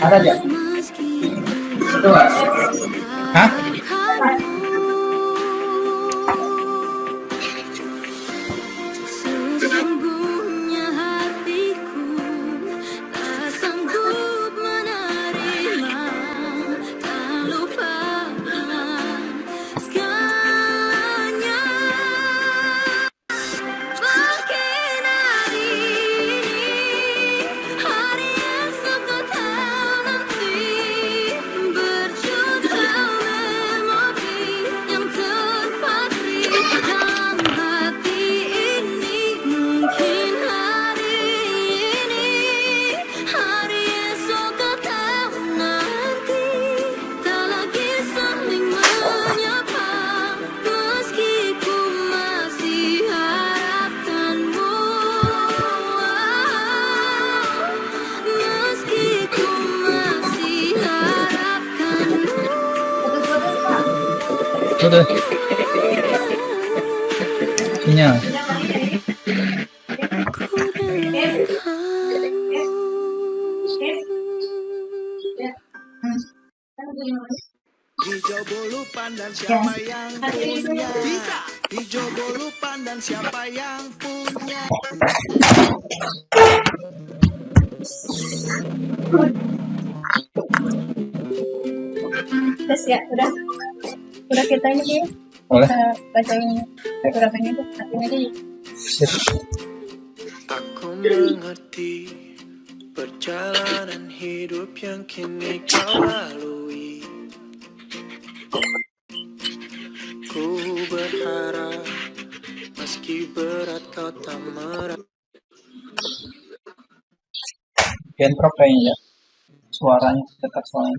Ada aja. Itu nggak? Hah? Sesungguhnya hatiku tak sanggup menerima, tak lupakan segalanya. Mungkin hari ini, hari esok atau nanti, berjuta memori yang terpatri dalam hati ini. Mungkin hari ini, hari esok atau nanti, tak lagi saling menyapa, meski ku masih harapkanmu, meski ku masih harapkanmu. Udah. Sinyal. Hijau bolu pandan siapa yang punya? Bisa. Hijau bolu pandan siapa yang punya? Tes ya, udah kita ini ya. Boleh. Kita bacain beberapanya tuh, artinya aja. Sip. Aku mengerti perjalanan hidup yang kini kau lalui. Ku berharap meski berat kau tak merasa. Bentrok kayaknya. Suaranya dekat soalnya.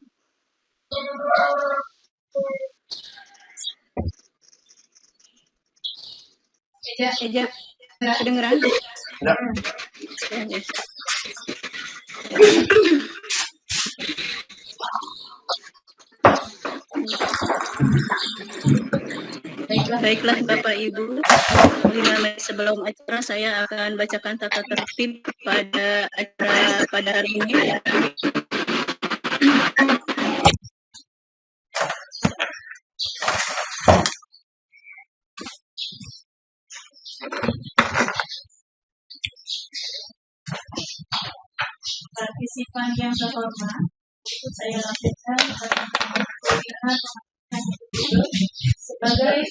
Eja, kedengeran? Udah. Baiklah Bapak Ibu, 5 menit sebelum acara saya akan bacakan tata tertib pada acara pada hari ini. Partisipan yang terhormat, ikut saya lakukan pemilihan sebagai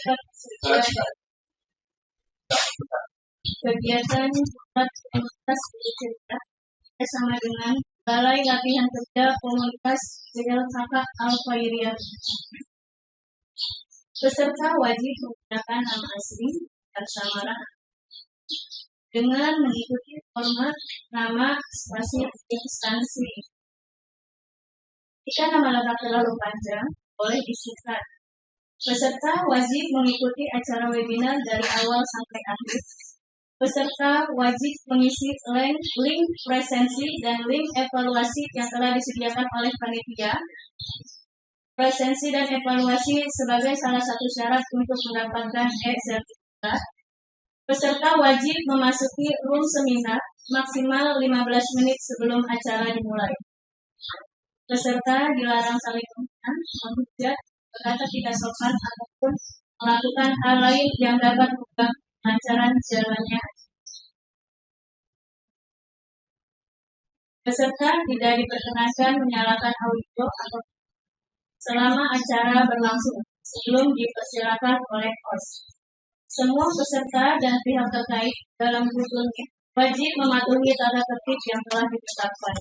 kegiatan buat komunitas bercerita bersama dengan Balai Latihan Kerja Komunitas JLKK Al-Khairiyah. Peserta wajib menggunakan nama asli dan samaran dengan mengikuti format nama spasi instansi. Jika nama lengkap terlalu panjang, boleh disingkat. Peserta wajib mengikuti acara webinar dari awal sampai akhir. Peserta wajib mengisi link presensi dan link evaluasi yang telah disediakan oleh panitia. Presensi dan evaluasi sebagai salah satu syarat untuk mendapatkan e-sertifikat. Peserta wajib memasuki room seminar maksimal 15 menit sebelum acara dimulai. Peserta dilarang saling menghina, menghujat, berkata tidak sopan, ataupun melakukan hal lain yang dapat mengganggu kelancaran jalannya. Peserta tidak diperkenankan menyalakan audio atau selama acara berlangsung sebelum dipersilakan oleh host. Semua peserta dan pihak terkait dalam grup wajib mematuhi tata tertib yang telah ditetapkan.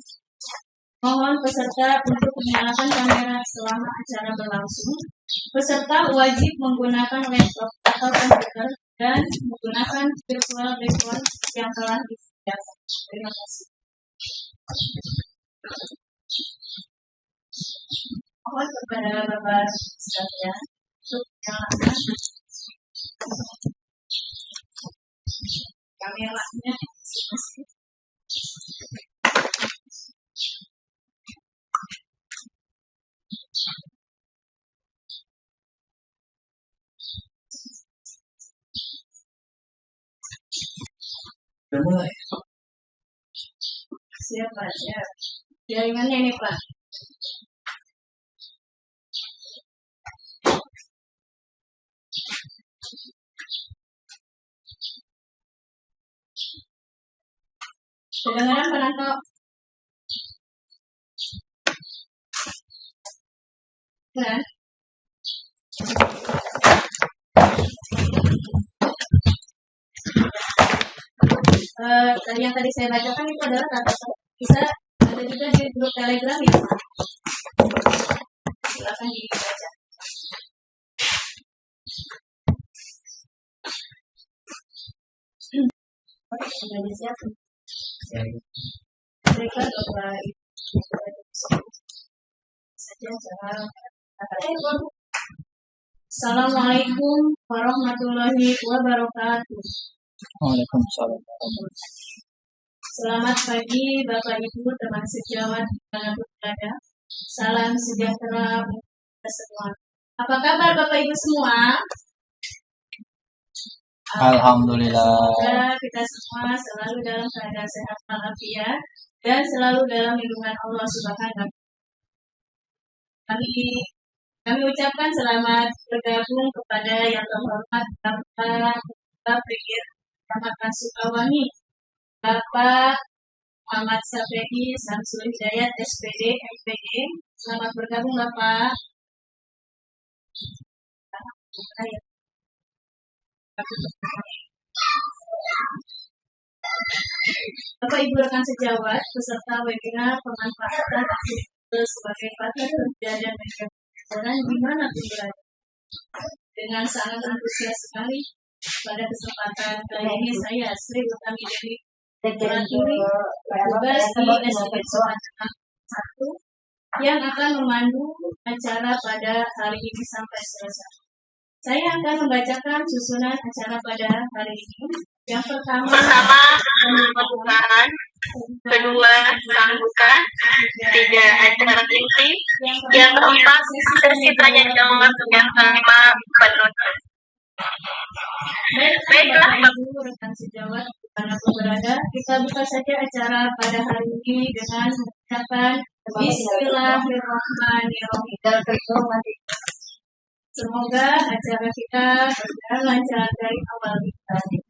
Mohon peserta untuk menyalakan kamera selama acara berlangsung. Peserta wajib menggunakan laptop atau komputer dan menggunakan virtual background yang telah disediakan. Terima kasih. Mohon kepada Bapak sekalian untuk menyalakan kameranya. Siapa? Siap. Jaringannya ini Pak. Kedengaran Pak Nanto? Benar? Yang tadi saya bacakan itu adalah kata-kata bisa ada juga di grup Telegram ya Pak. Silakan dibaca. Sudah disiapkan. Berikan Bapak saja cara. Assalamualaikum warahmatullahi wabarakatuh. Waalaikumsalam. Selamat pagi Bapak Ibu teman sejawat dimanapun berada. Salam sejahtera untuk kita semua. Apa kabar Bapak Ibu semua? Alhamdulillah. Semoga kita semua selalu dalam keadaan sehat walafiat dan selalu dalam lindungan Allah Subhanahu. Kami ucapkan selamat bergabung kepada yang terhormat Bapak Brigjen Kecamatan Sukawangi, Bapak Muhammad Safedi Samsul Hidayat SPD MPD. Selamat bergabung Bapak. Bapak Ibu rekan sejawat, peserta webinar pemanfaatan aktivitas sebagai partner kerja dan orang di mana pun berada. Dengan sangat antusias sekali pada kesempatan kali ini saya Sri Utami Dewi Terakhiri tugas di SPD Sumatera 1 yang akan memandu acara pada hari ini sampai selesai. Saya akan membacakan susunan acara pada hari ini. Yang pertama pembukaan, kedua sambutan, tiga acara inti, yang keempat sesi tanya jawab, yang kelima penutup. Baiklah Bapak Ibu rekan sejawat dimanapun berada, kita buka saja acara pada hari ini dengan mengucapkan Bismillahirrahmanirrahim. Semoga acara kita berjalan lancar dari awal hingga akhir.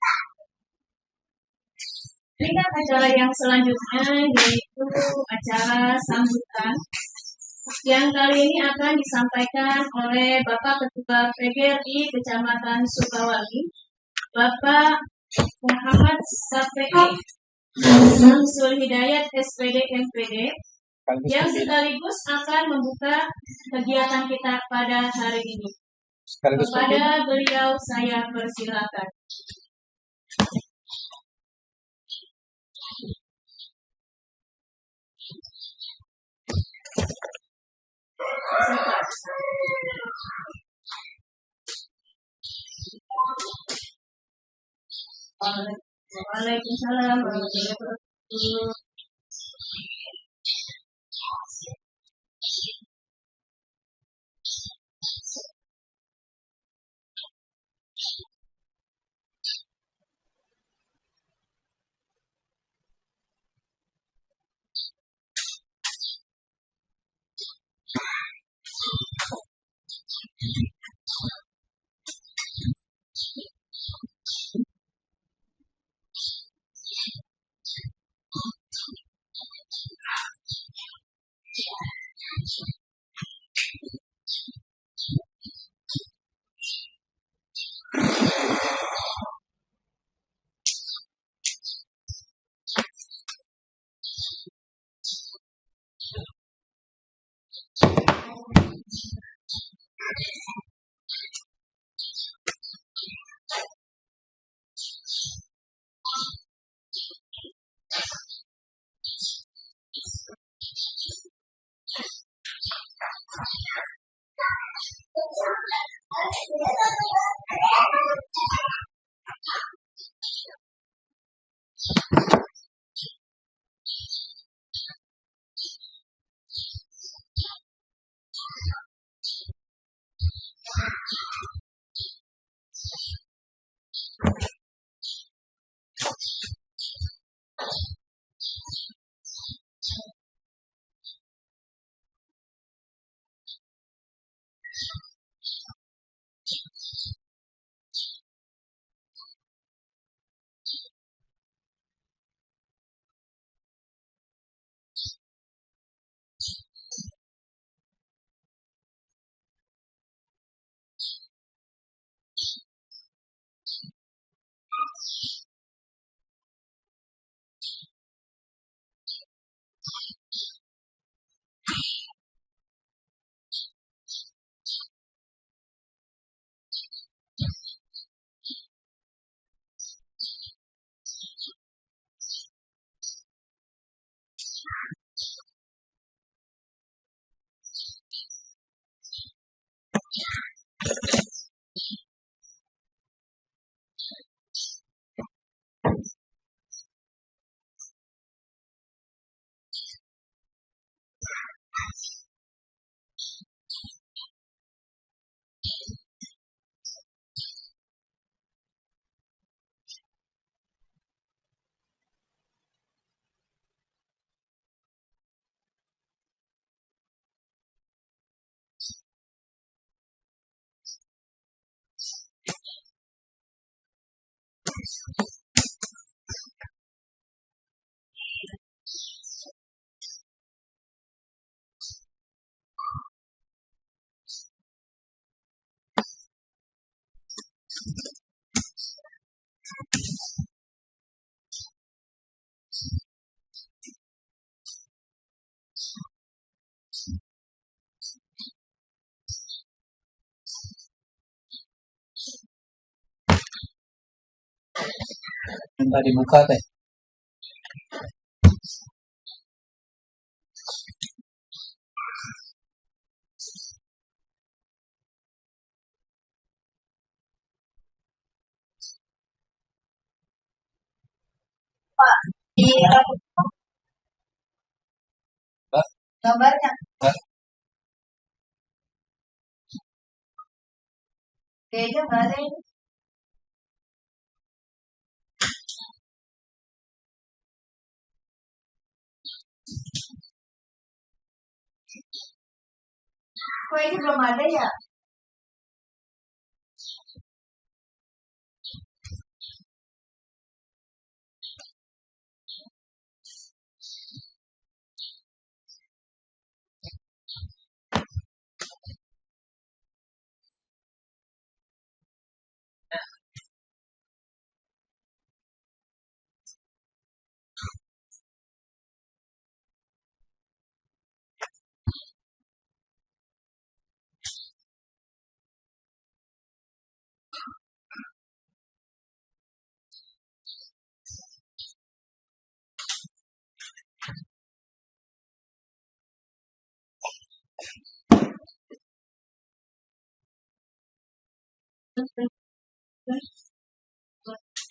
Ini acara yang selanjutnya yaitu acara sambutan yang kali ini akan disampaikan oleh Bapak Ketua PGRI Kecamatan Sukawangi, Bapak Muhammad Safei Samsul Hidayat SPD MPD, yang sekaligus akan membuka kegiatan kita pada hari ini. Kepada beliau saya persilakan. Waalaikumsalam warahmatullahi wabarakatuh. Minta dibuka teh. Di Mbak, gambarnya. Mbak, Kayaknya mana ini? Kok ini belum ada ya?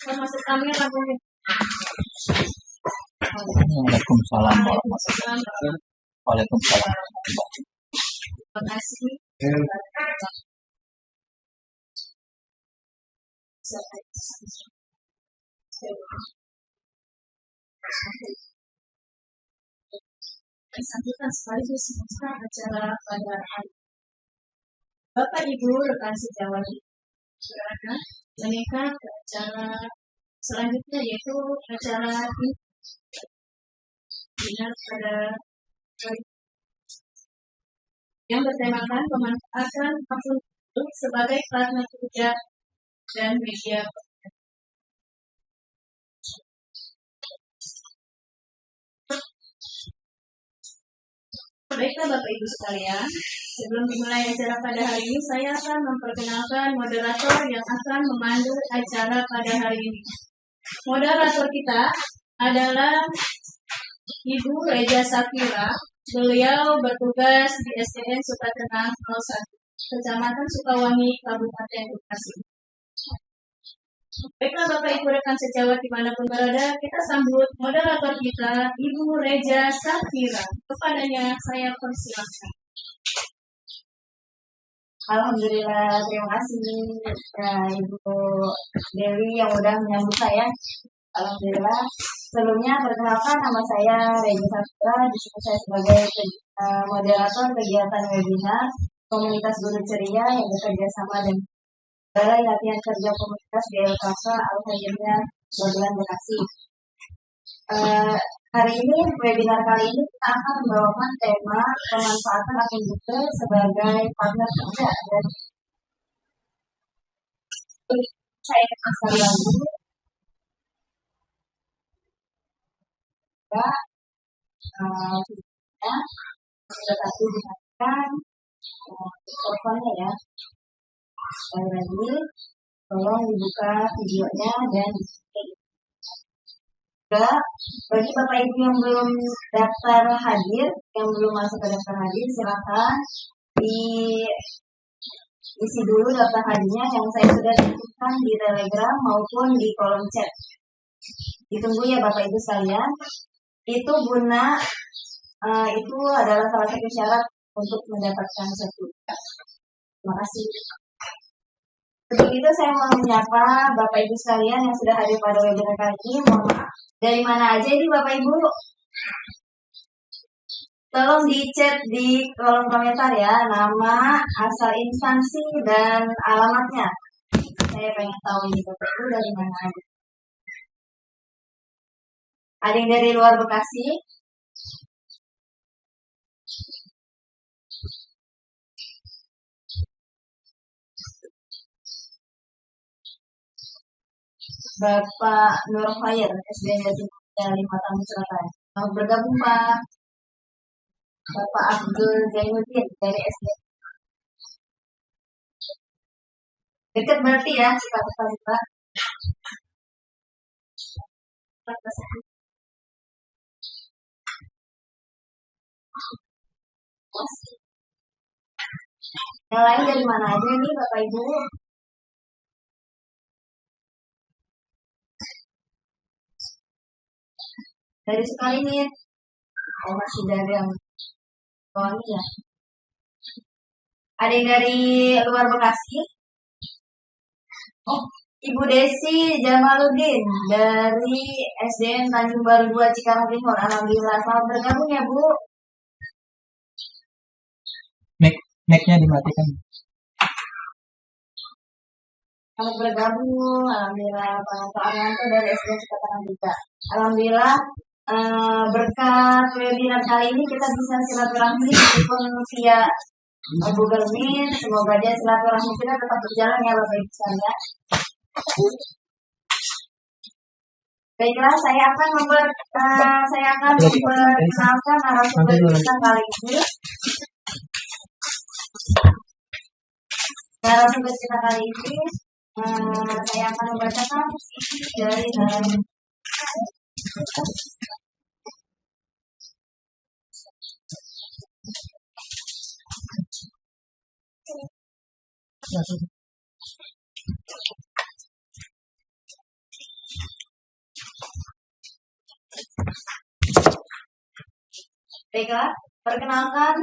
Masuk kamera boleh. Waalaikumsalam warahmatullahi wabarakatuh. Waalaikumsalam. Terima kasih. Disambutkan sekaligus membuka acara pada hari. Bapak Ibu rekan sejawat berada menikah ke acara selanjutnya yaitu acara dinner pada hari yang bertemakan pemanfaatan akun sebagai platform kerja dan media. Baiklah Bapak Ibu sekalian, sebelum dimulai acara pada hari ini, saya akan memperkenalkan moderator yang akan memandu acara pada hari ini. Moderator kita adalah Ibu Reja Safira. Beliau bertugas di SDN Sukatenang 01, Kecamatan Sukawangi, Kabupaten Bekasi. Baiklah Bapak Ibu rekan sejawat dimanapun berada, kita sambut moderator kita, Ibu Reja Safira. Kepadanya saya persilahkan. Alhamdulillah, terima kasih Ibu Dewi yang udah menyambut saya. Alhamdulillah. Sebelumnya perkenalkan, nama saya Reja Safira. Di sini saya sebagai moderator kegiatan webinar Komunitas Guru Ceria yang bekerja sama dengan Balai Latihan Kerja Komunitas di LKK Al-Khairiyah Bagian Bekasi. Hari ini, webinar kali ini kita akan membawakan tema pemanfaatan akun Google sebagai partner kerja. Dan saya sekali lagi juga sudah tadi dihadirkan teleponnya ya. Sekali lagi, tolong dibuka videonya dan juga bagi Bapak Ibu yang belum daftar hadir, yang belum masuk ke daftar hadir, silakan diisi dulu daftar hadirnya yang saya sudah titipkan di Telegram maupun di kolom chat. Ditunggu ya Bapak Ibu sekalian. Itu guna itu adalah salah satu syarat untuk mendapatkan sertifikat. Terima kasih. Sebelum itu saya mau menyapa Bapak Ibu sekalian yang sudah hadir pada webinar kali ini. Mohon maaf, dari mana aja ini Bapak Ibu? Tolong di chat di kolom komentar ya, nama, asal instansi, dan alamatnya. Saya pengen tahu ini Bapak Ibu dari mana aja. Ada yang dari luar Bekasi? Bapak Nur Khair, SDN Jatimulya 5 Tamu Selatan. Mau bergabung Pak? Bapak Abdul Zainuddin dari SDN. Dekat berarti ya, Cikaputari Pak. Yang lain dari mana aja nih Bapak Ibu? Dari sekali nih. Oh masih dari yang Tony ya. Ada yang dari luar Bekasi? Oh, Ibu Desi Jamaluddin dari SDN Tanjung Baru 2 Cikarang Timur. Alhamdulillah, selamat bergabung ya Bu. Mic-nya dimatikan. Selamat bergabung. Alhamdulillah, Pak Aryanto dari SDN Cikarang juga. Alhamdulillah, berkat webinar kali ini kita bisa silaturahmi meskipun via Google Meet. Semoga aja silaturahmi kita tetap berjalan ya Bapak Ibu sekalian. Baiklah, saya akan memperkenalkan narasumber kita kali ini. Narasumber kita kali ini, saya akan membacakan dari Baiklah, perkenalkan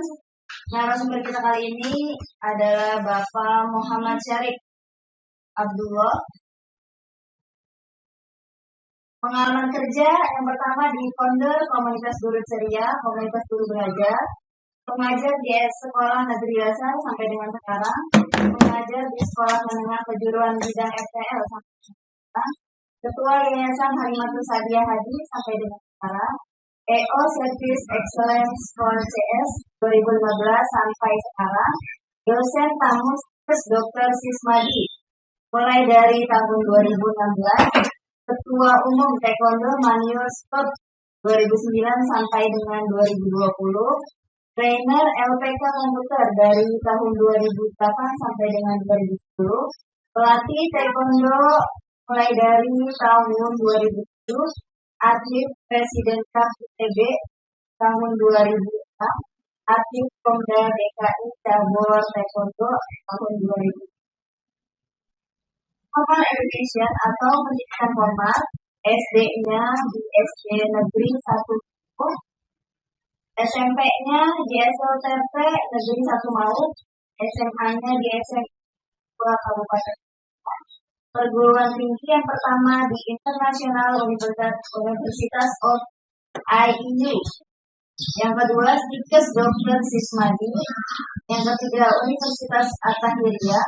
narasumber kita kali ini adalah Bapak Muhammad Syarif Abdullah. Pengalaman kerja yang pertama di founder Komunitas Guru Ceria, Komunitas Guru Belajar, pengajar di sekolah negeri dasar sampai dengan sekarang, pengajar di sekolah menengah kejuruan bidang FTL sampai sekarang, ketua Yayasan Harimatul Sadia Hadi sampai dengan sekarang, EO Service Excellence for CS 2015 sampai sekarang, dosen tamus Dr. Sismadi mulai dari tahun 2016, Ketua Umum Taekwondo Maniur Sport 2009 sampai dengan 2020, trainer LPK komputer dari tahun 2008 sampai dengan 2010, pelatih taekwondo mulai dari tahun 2007, atlet Presiden Cup ITB tahun 2006, atlet Pomda DKI cabur taekwondo tahun 2000. Formal education atau pendidikan formal, SD-nya di SD Negeri 1, SMP-nya di SLTP Negeri 1 Malut, SMA-nya di SMA 2 Kabupaten. Perguruan tinggi yang pertama di International Universitas of IEU. Yang kedua, Stikes Dr. Sismadi. Yang ketiga, Universitas Attahiria.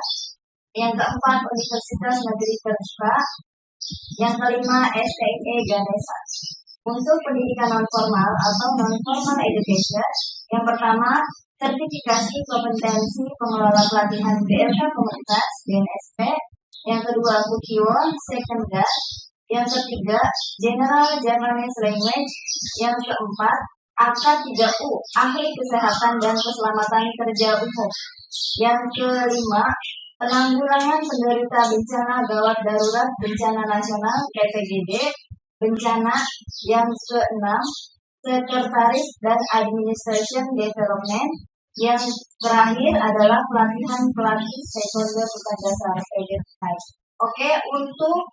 Yang keempat, Universitas Negeri Kerja. Yang kelima, STIE Ganesha. Untuk pendidikan non-formal atau non-formal education, yang pertama, sertifikasi kompetensi pengelola pelatihan BLK Komunitas BNSP. Yang kedua, Kukiwon Second Guard. Yang ketiga, General Japanese Language. Yang keempat, AK3U, Ahli Kesehatan dan Keselamatan Kerja Umum. Yang kelima, Penanggulangan Penderita Bencana Gawat Darurat Bencana Nasional PPGD Bencana. Yang keenam, Sekretaris dan Administration Development. Yang terakhir adalah pelatihan pelatih taekwondo Pusat Dasar. Oke, untuk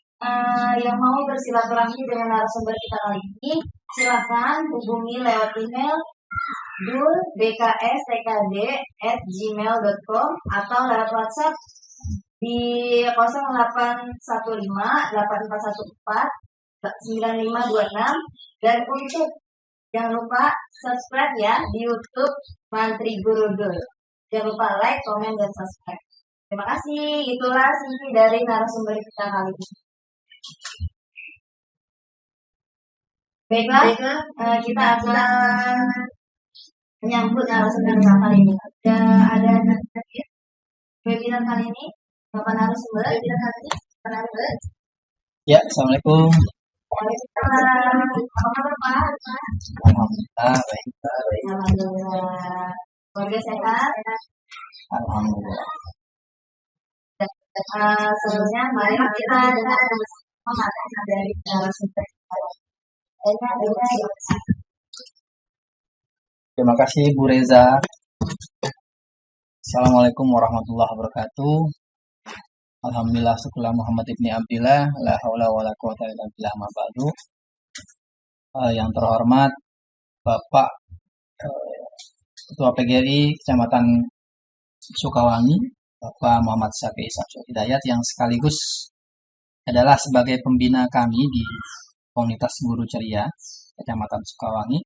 yang mau bersilaturahmi dengan narasumber kita kali ini, silakan hubungi lewat email dulbkstkd@gmail.com atau lewat WhatsApp di 081584149526. Dan untuk jangan lupa subscribe ya di YouTube Mantri Guru Dul. Jangan lupa like, komen, dan subscribe. Terima kasih. Itulah singkat dari narasumber kita kali ini. Baiklah, kita akan menyambut narasumber kita kali ini. Ada webinar kali ini, Bapak narasumber. Ya, Assalamualaikum. Waalaikumsalam. Apa kabar, Pak? Alhamdulillah, baik. Alhamdulillah. Keluarga sehat? Alhamdulillah. Sebelumnya, mari kita dengar materi dari narasumber. Terima kasih Bu Reza. Assalamualaikum warahmatullahi wabarakatuh. Alhamdulillah syukurlah Muhammad ibni Abdillah, la haula wala quwata illa billah ma ba'du. Yang terhormat Bapak Ketua PGRI Kecamatan Sukawangi, Bapak Muhammad Syafi'i Samsul Hidayat, yang sekaligus adalah sebagai pembina kami di Komunitas Guru Ceria Kecamatan Sukawangi.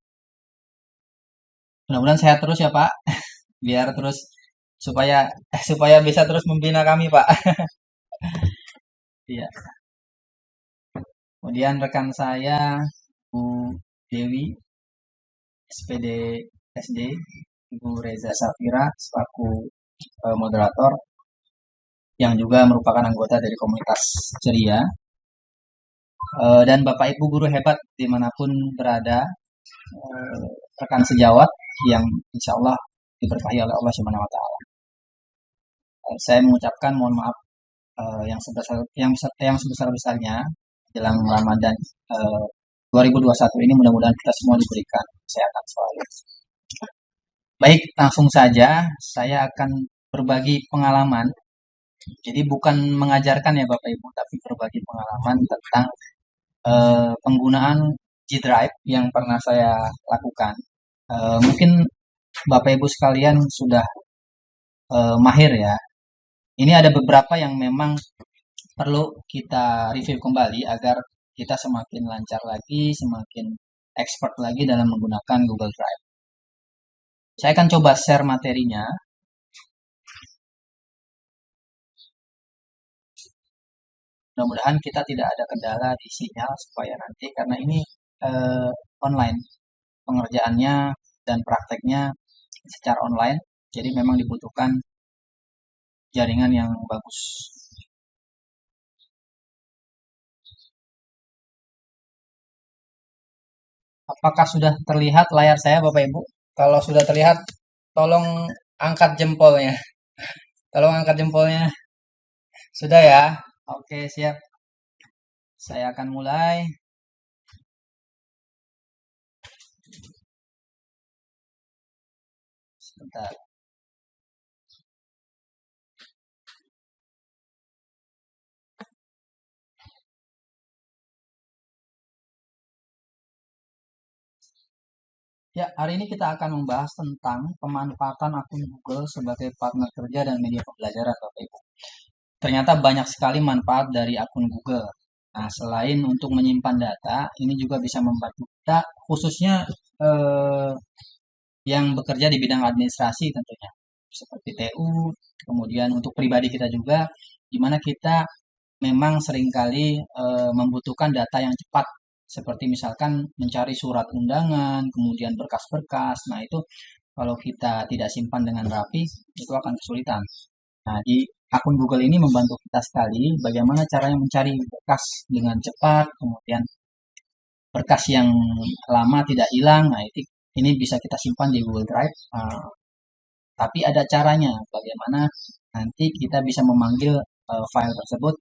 Mudah-mudahan sehat terus ya Pak, biar terus supaya bisa terus membina kami Pak. Iya. Kemudian rekan saya Bu Dewi, SPD SD, Ibu Reza Safira selaku moderator, yang juga merupakan anggota dari komunitas ceria, dan Bapak Ibu guru hebat dimanapun berada, rekan sejawat yang insya Allah diberkahi oleh Allah Subhanahu Wa Taala. Saya mengucapkan mohon maaf yang sebesar-besarnya jelang Ramadan 2021 ini. Mudah-mudahan kita semua diberikan kesehatan selalu. Baik, langsung saja saya akan berbagi pengalaman. Jadi bukan mengajarkan ya Bapak Ibu, tapi berbagi pengalaman tentang penggunaan G-Drive yang pernah saya lakukan. Mungkin Bapak Ibu sekalian sudah mahir ya. Ini ada beberapa yang memang perlu kita review kembali agar kita semakin lancar lagi, semakin expert lagi dalam menggunakan Google Drive. Saya akan coba share materinya. Mudah-mudahan kita tidak ada kendala di sinyal supaya nanti, karena ini online pengerjaannya dan prakteknya secara online, jadi memang dibutuhkan jaringan yang bagus. Apakah sudah terlihat layar saya Bapak Ibu? Kalau sudah terlihat tolong angkat jempolnya. Tolong angkat jempolnya. Sudah ya? Oke, siap. Saya akan mulai. Sebentar. Ya, hari ini kita akan membahas tentang pemanfaatan akun Google sebagai partner kerja dan media pembelajaran, Bapak Ibu. Ternyata banyak sekali manfaat dari akun Google. Nah, selain untuk menyimpan data, ini juga bisa membantu kita, khususnya yang bekerja di bidang administrasi tentunya, seperti TU, kemudian untuk pribadi kita juga, di mana kita memang seringkali membutuhkan data yang cepat, seperti misalkan mencari surat undangan, kemudian berkas-berkas. Nah, itu kalau kita tidak simpan dengan rapi, itu akan kesulitan. Nah, di akun Google ini membantu kita sekali bagaimana caranya mencari berkas dengan cepat, kemudian berkas yang lama tidak hilang. Nah, ini bisa kita simpan di Google Drive. Tapi ada caranya bagaimana nanti kita bisa memanggil file tersebut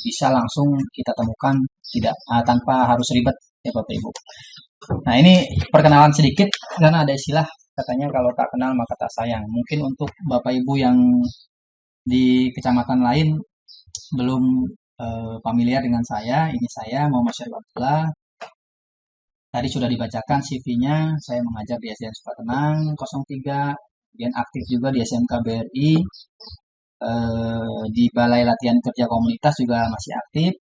bisa langsung kita temukan tidak tanpa harus ribet ya Bapak Ibu. Nah, ini perkenalan sedikit karena ada istilah katanya kalau tak kenal maka tak sayang. Mungkin untuk Bapak Ibu yang di kecamatan lain belum familiar dengan saya, ini saya Muhammad Syarif Abdullah. Tadi sudah dibacakan CV-nya, saya mengajar di SDN Sukatenang 03, kemudian aktif juga di SMK BRI, di Balai Latihan Kerja Komunitas juga masih aktif.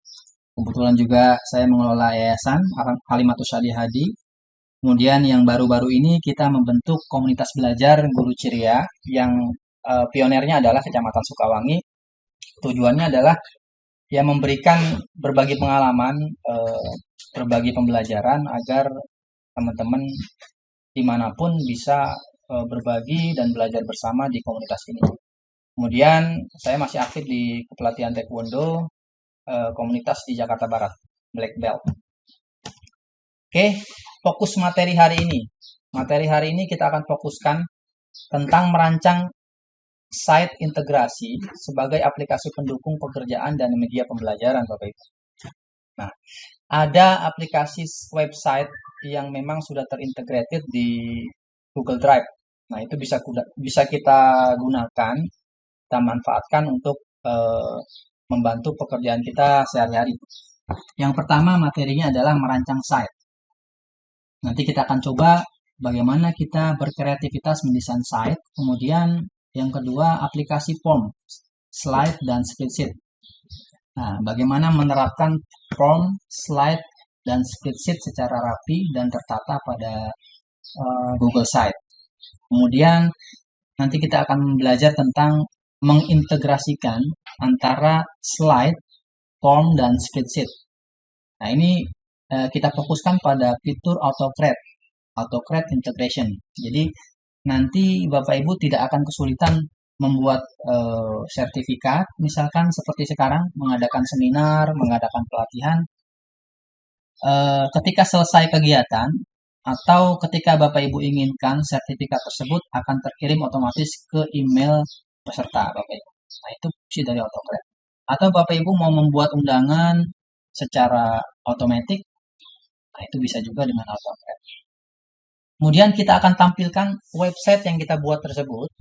Kebetulan juga saya mengelola yayasan Halimatus Syadihadi. Kemudian yang baru-baru ini kita membentuk komunitas belajar Guru Ceria yang pionernya adalah Kecamatan Sukawangi. Tujuannya adalah ya memberikan berbagi pengalaman, berbagi pembelajaran agar teman-teman dimanapun bisa berbagi dan belajar bersama di komunitas ini. Kemudian saya masih aktif di kepelatihan Taekwondo komunitas di Jakarta Barat, Black Belt. Oke, fokus materi hari ini. Materi hari ini kita akan fokuskan tentang merancang site integrasi sebagai aplikasi pendukung pekerjaan dan media pembelajaran, Bapak Ibu. Nah, ada aplikasi website yang memang sudah terintegrated di Google Drive. Nah, itu bisa kita gunakan, kita manfaatkan untuk membantu pekerjaan kita sehari-hari. Yang pertama materinya adalah merancang site. Nanti kita akan coba bagaimana kita berkreativitas mendesain site. Kemudian yang kedua aplikasi form, slide, dan spreadsheet. Nah, bagaimana menerapkan form, slide, dan spreadsheet secara rapi dan tertata pada Google Site. Kemudian nanti kita akan belajar tentang mengintegrasikan antara slide, form, dan spreadsheet. Nah, ini kita fokuskan pada fitur autocrate integration. Jadi nanti Bapak Ibu tidak akan kesulitan membuat sertifikat, misalkan seperti sekarang mengadakan seminar, mengadakan pelatihan. Ketika selesai kegiatan atau ketika Bapak Ibu inginkan sertifikat tersebut akan terkirim otomatis ke email peserta Bapak Ibu. Nah, itu fungsi dari autocrate. Atau Bapak Ibu mau membuat undangan secara otomatis, nah itu bisa juga dengan autocrate. Kemudian kita akan tampilkan website yang kita buat tersebut.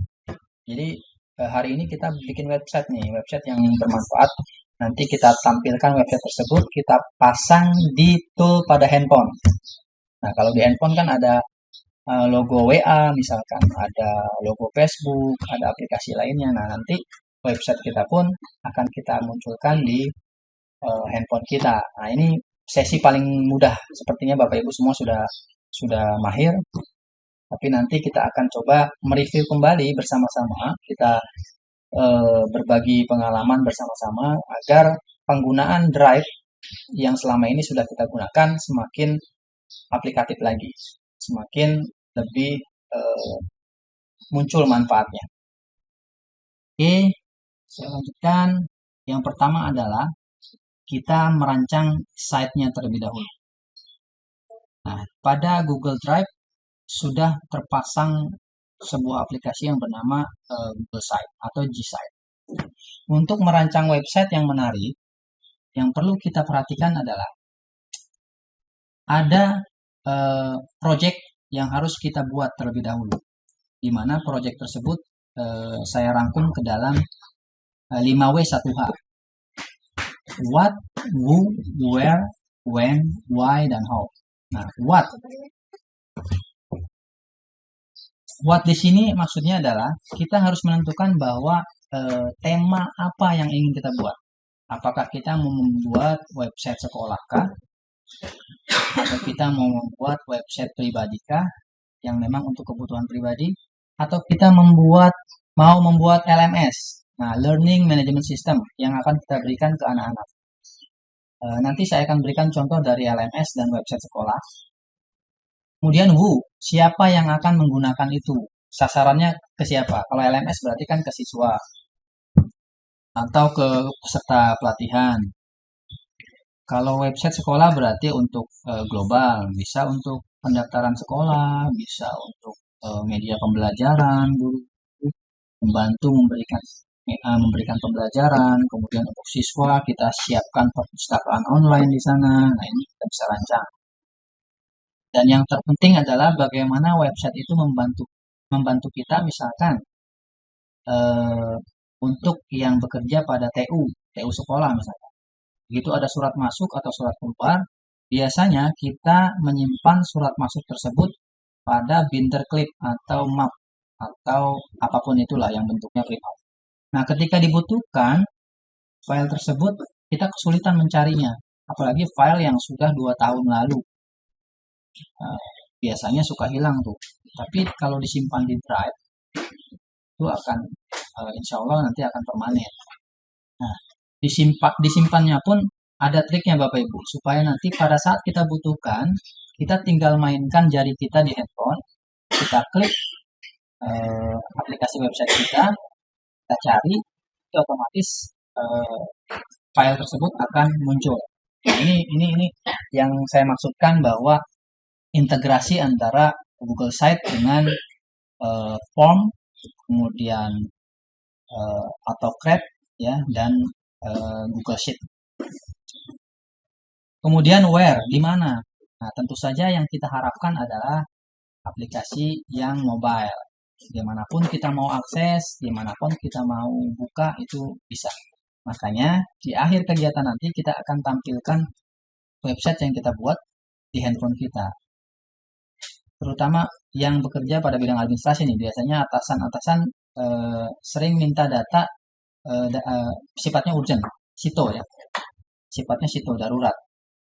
Jadi hari ini kita bikin website nih, website yang bermanfaat. Nanti kita tampilkan website tersebut, kita pasang di tool pada handphone. Nah, kalau di handphone kan ada logo WA misalkan, ada logo Facebook, ada aplikasi lainnya. Nah, nanti website kita pun akan kita munculkan di handphone kita. Nah, ini sesi paling mudah. Sepertinya Bapak Ibu semua sudah mahir. Tapi nanti kita akan coba mereview kembali bersama-sama. Kita berbagi pengalaman bersama-sama agar penggunaan Drive yang selama ini sudah kita gunakan semakin aplikatif lagi, semakin lebih muncul manfaatnya. Oke, saya lanjutkan. Yang pertama adalah kita merancang site-nya terlebih dahulu. Nah, pada Google Drive sudah terpasang sebuah aplikasi yang bernama Google Site atau G-Site. Untuk merancang website yang menarik, yang perlu kita perhatikan adalah ada project yang harus kita buat terlebih dahulu, di mana project tersebut saya rangkum ke dalam 5W1H. What, who, where, when, why, dan how. Nah, what di sini maksudnya adalah kita harus menentukan bahwa tema apa yang ingin kita buat. Apakah kita mau membuat website sekolah kah? Atau kita mau membuat website pribadi kah? Yang memang untuk kebutuhan pribadi? Atau kita mau membuat LMS, nah Learning Management System, yang akan kita berikan ke anak-anak. Nanti saya akan berikan contoh dari LMS dan website sekolah. Kemudian who, siapa yang akan menggunakan itu? Sasarannya ke siapa? Kalau LMS berarti kan ke siswa atau ke peserta pelatihan. Kalau website sekolah berarti untuk global, bisa untuk pendaftaran sekolah, bisa untuk media pembelajaran, guru membantu memberikan pembelajaran, kemudian untuk siswa kita siapkan perpustakaan online di sana. Nah, ini kita bisa rancang. Dan yang terpenting adalah bagaimana website itu membantu kita, misalkan untuk yang bekerja pada TU sekolah misalkan. Begitu ada surat masuk atau surat keluar, biasanya kita menyimpan surat masuk tersebut pada binder clip atau map atau apapun itulah yang bentuknya print-out. Nah, ketika dibutuhkan file tersebut, kita kesulitan mencarinya, apalagi file yang sudah 2 tahun lalu. Biasanya suka hilang tuh. Tapi kalau disimpan di drive, itu akan insya Allah nanti akan permanen. Nah, disimpannya pun ada triknya Bapak Ibu, supaya nanti pada saat kita butuhkan, kita tinggal mainkan jari kita di handphone, kita klik aplikasi website kita cari, itu otomatis file tersebut akan muncul. Nah, ini yang saya maksudkan bahwa integrasi antara Google Site dengan form, kemudian AutoCAD ya, dan Google Sheet. Kemudian where, di mana? Nah, tentu saja yang kita harapkan adalah aplikasi yang mobile. Dimanapun kita mau akses, dimanapun kita mau buka, itu bisa. Makanya di akhir kegiatan nanti kita akan tampilkan website yang kita buat di handphone kita. Terutama yang bekerja pada bidang administrasi nih, biasanya atasan-atasan sering minta data sifatnya urgent, SITO ya, sifatnya SITO darurat.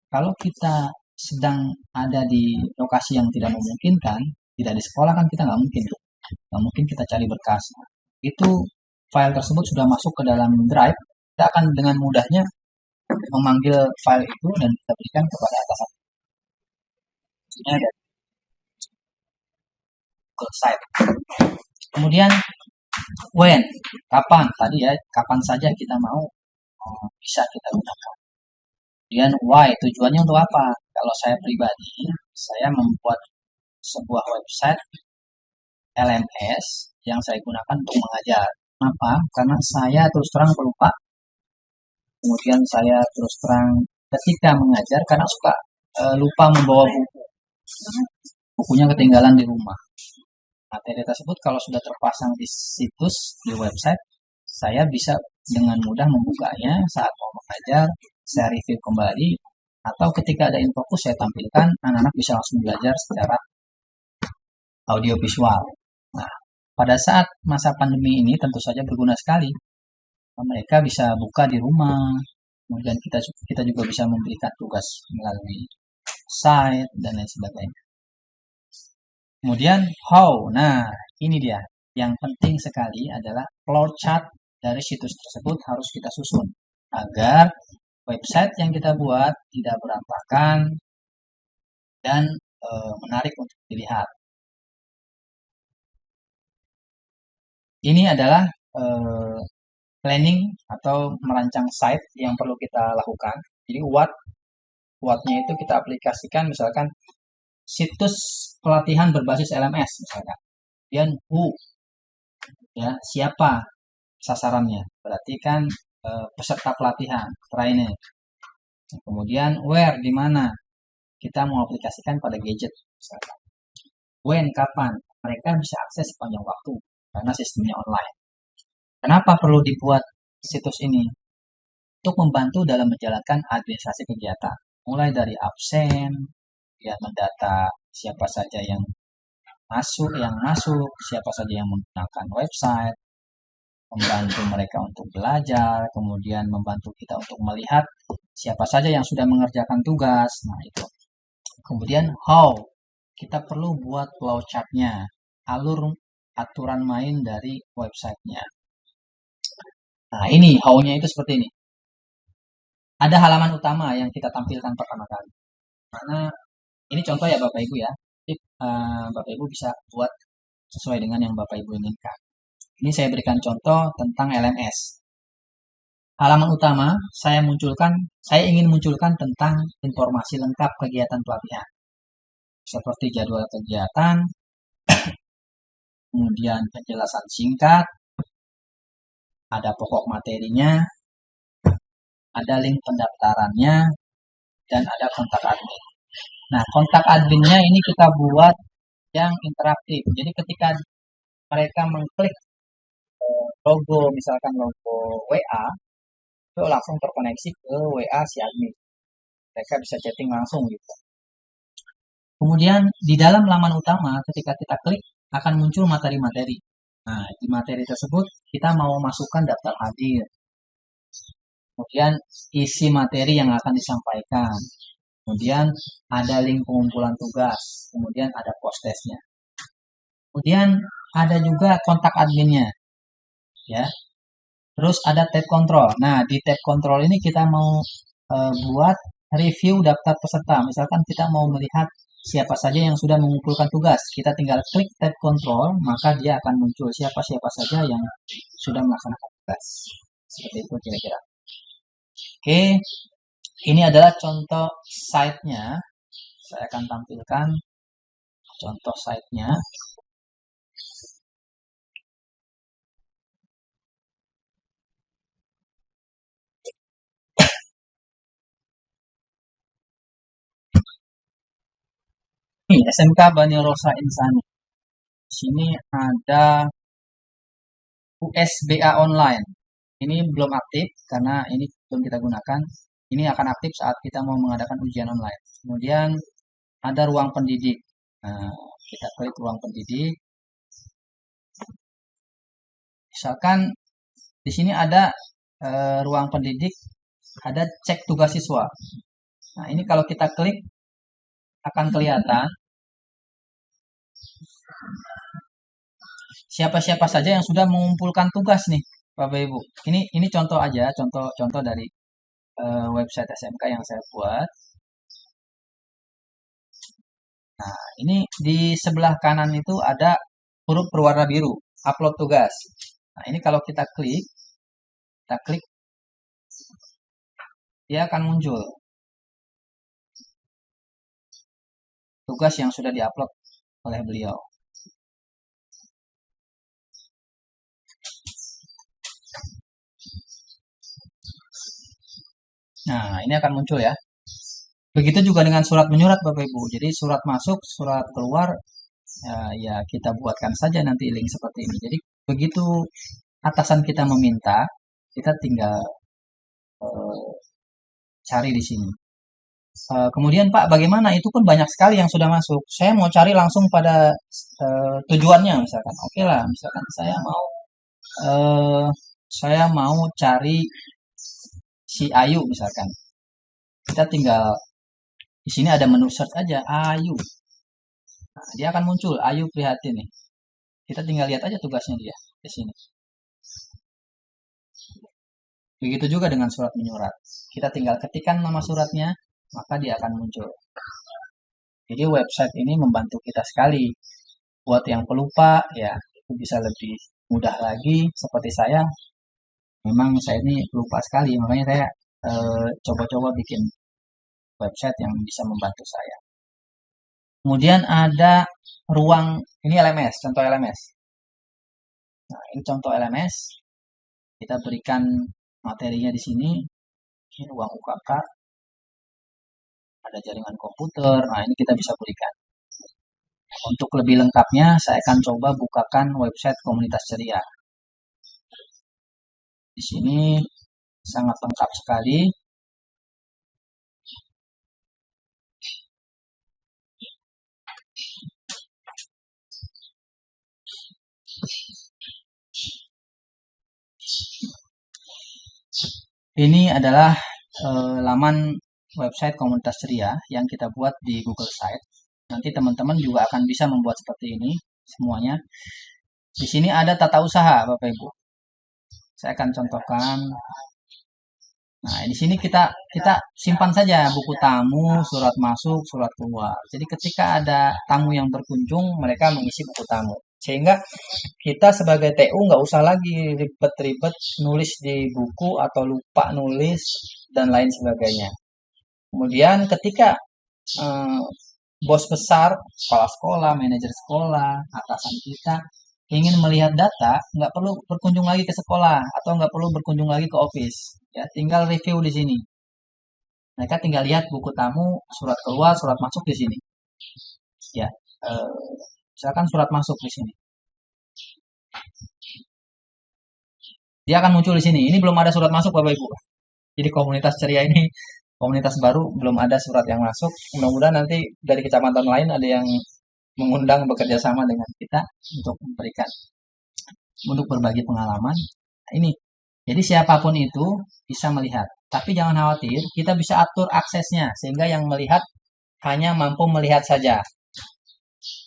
Kalau kita sedang ada di lokasi yang tidak memungkinkan, tidak di sekolah kan kita nggak mungkin kita cari berkas. Itu file tersebut sudah masuk ke dalam drive, kita akan dengan mudahnya memanggil file itu dan kita berikan kepada atasan. Ini ada Google Site. Kemudian when, kapan, tadi ya, kapan saja kita mau bisa kita gunakan. Kemudian why, tujuannya untuk apa? Kalau saya pribadi, saya membuat sebuah website LMS yang saya gunakan untuk mengajar. Kenapa? Karena saya terus terang pelupa. Kemudian saya terus terang ketika mengajar karena suka lupa membawa buku. Bukunya ketinggalan di rumah. Materi tersebut kalau sudah terpasang di situs, di website, saya bisa dengan mudah membukanya saat mau mengajar, saya review kembali, atau ketika ada infocus saya tampilkan, anak-anak bisa langsung belajar secara audio visual. Nah, pada saat masa pandemi ini tentu saja berguna sekali. Mereka bisa buka di rumah, kemudian kita juga bisa memberikan tugas melalui site dan lain sebagainya. Kemudian how, nah ini dia yang penting sekali adalah flowchart dari situs tersebut harus kita susun agar website yang kita buat tidak berantakan dan menarik untuk dilihat. Ini adalah planning atau merancang site yang perlu kita lakukan. Jadi what-nya itu kita aplikasikan misalkan situs pelatihan berbasis LMS misalkan. Kemudian who, ya, siapa sasarannya. Berarti kan peserta pelatihan, trainer. Kemudian where, di mana. Kita mau aplikasikan pada gadget misalkan. When, kapan. Mereka bisa akses sepanjang waktu karena sistemnya online. Kenapa perlu dibuat situs ini? Untuk membantu dalam menjalankan administrasi kegiatan. Mulai dari absen, ya, mendata siapa saja yang masuk, siapa saja yang menggunakan website, membantu mereka untuk belajar, kemudian membantu kita untuk melihat siapa saja yang sudah mengerjakan tugas. Nah, itu. Kemudian how, kita perlu buat flowchart-nya, alur aturan main dari websitenya. Nah, ini how-nya itu seperti ini. Ada halaman utama yang kita tampilkan pertama kali. Karena ini contoh ya Bapak Ibu ya. Jadi, Bapak Ibu bisa buat sesuai dengan yang Bapak Ibu inginkan. Ini saya berikan contoh tentang LMS. Halaman utama saya ingin munculkan tentang informasi lengkap kegiatan pelatihan. Seperti jadwal kegiatan, kemudian penjelasan singkat, ada pokok materinya, ada link pendaftarannya, dan ada kontak admin. Nah, kontak adminnya ini kita buat yang interaktif. Jadi ketika mereka mengklik logo, misalkan logo WA, itu langsung terkoneksi ke WA si admin. Mereka bisa chatting langsung gitu. Kemudian di dalam laman utama ketika kita klik akan muncul materi-materi. Nah, di materi tersebut kita mau masukkan daftar hadir. Kemudian isi materi yang akan disampaikan. Kemudian ada link pengumpulan tugas. Kemudian ada post testnya. Kemudian ada juga kontak adminnya. Ya. Terus ada tab kontrol. Nah, di tab kontrol ini kita mau buat review daftar peserta. Misalkan kita mau melihat siapa saja yang sudah mengumpulkan tugas. Kita tinggal klik tab kontrol, maka dia akan muncul siapa-siapa saja yang sudah melaksanakan tugas. Seperti itu kira-kira. Oke, ini adalah contoh site-nya. Saya akan tampilkan contoh site-nya. Ini SMK Bani Rosa Insani. Di sini ada USBA online. Ini belum aktif karena ini belum kita gunakan. Ini akan aktif saat kita mau mengadakan ujian online. Kemudian ada ruang pendidik. Nah, kita klik ruang pendidik. Misalkan di sini ada ruang pendidik, ada cek tugas siswa. Nah, ini kalau kita klik akan kelihatan siapa-siapa saja yang sudah mengumpulkan tugas nih, Bapak Ibu. Ini contoh aja, contoh dari website SMK yang saya buat. Nah, ini di sebelah kanan itu ada huruf berwarna biru, upload tugas. Nah, ini kalau kita klik, dia akan muncul tugas yang sudah diupload oleh beliau. Nah, ini akan muncul ya. Begitu juga dengan surat menyurat Bapak Ibu. Jadi surat masuk, surat keluar, ya kita buatkan saja nanti link seperti ini. Jadi begitu atasan kita meminta, kita tinggal cari di sini. Kemudian Pak, bagaimana? Itu kan banyak sekali yang sudah masuk. Saya mau cari langsung pada tujuannya misalkan. Oke lah, misalkan saya mau cari si Ayu misalkan. Kita tinggal di sini ada menu search aja Ayu. Nah, dia akan muncul Ayu Prihatin nih. Kita tinggal lihat aja tugasnya dia di sini. Begitu juga dengan surat menyurat. Kita tinggal ketikkan nama suratnya, maka dia akan muncul. Jadi website ini membantu kita sekali. Buat yang pelupa, ya itu bisa lebih mudah lagi. Seperti saya, memang saya ini pelupa sekali, makanya saya coba-coba bikin website yang bisa membantu saya. Kemudian ada ruang, ini LMS, contoh LMS. Nah, ini contoh LMS. Kita berikan materinya di sini. Ini ruang UKK. Ada jaringan komputer. Nah, ini kita bisa berikan. Untuk lebih lengkapnya, saya akan coba bukakan website Komunitas Ceria. Di sini sangat lengkap sekali. Ini adalah laman website Komunitas Ceria yang kita buat di Google Site. Nanti teman-teman juga akan bisa membuat seperti ini semuanya. Di sini ada tata usaha, Bapak Ibu. Saya akan contohkan. Nah, di sini kita simpan saja buku tamu, surat masuk, surat keluar. Jadi ketika ada tamu yang berkunjung, mereka mengisi buku tamu. Sehingga kita sebagai TU nggak usah lagi ribet-ribet nulis di buku atau lupa nulis dan lain sebagainya. Kemudian ketika bos besar, kepala sekolah, manajer sekolah, atasan kita ingin melihat data, nggak perlu berkunjung lagi ke sekolah atau nggak perlu berkunjung lagi ke office. Ya, tinggal review di sini. Mereka tinggal lihat buku tamu, surat keluar, surat masuk di sini. Ya, misalkan surat masuk di sini. Dia akan muncul di sini. Ini belum ada surat masuk, Bapak Ibu. Jadi Komunitas Ceria ini komunitas baru, belum ada surat yang masuk. Mudah-mudahan nanti dari kecamatan lain ada yang mengundang bekerja sama dengan kita untuk memberikan, untuk berbagi pengalaman. Ini. Jadi siapapun itu bisa melihat. Tapi jangan khawatir, kita bisa atur aksesnya sehingga yang melihat hanya mampu melihat saja.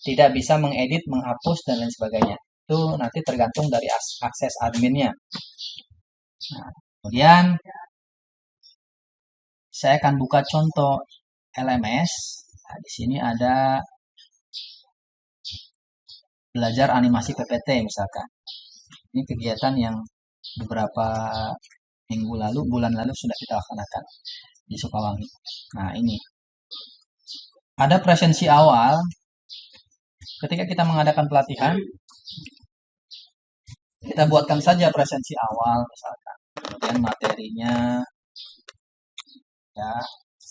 Tidak bisa mengedit, menghapus, dan lain sebagainya. Itu nanti tergantung dari akses adminnya. Nah, kemudian saya akan buka contoh LMS. Nah, di sini ada belajar animasi PPT misalkan. Ini kegiatan yang beberapa minggu lalu, bulan lalu sudah kita laksanakan di Sukawangi. Nah, ini ada presensi awal. Ketika kita mengadakan pelatihan, kita buatkan saja presensi awal misalkan. Kemudian materinya, ya,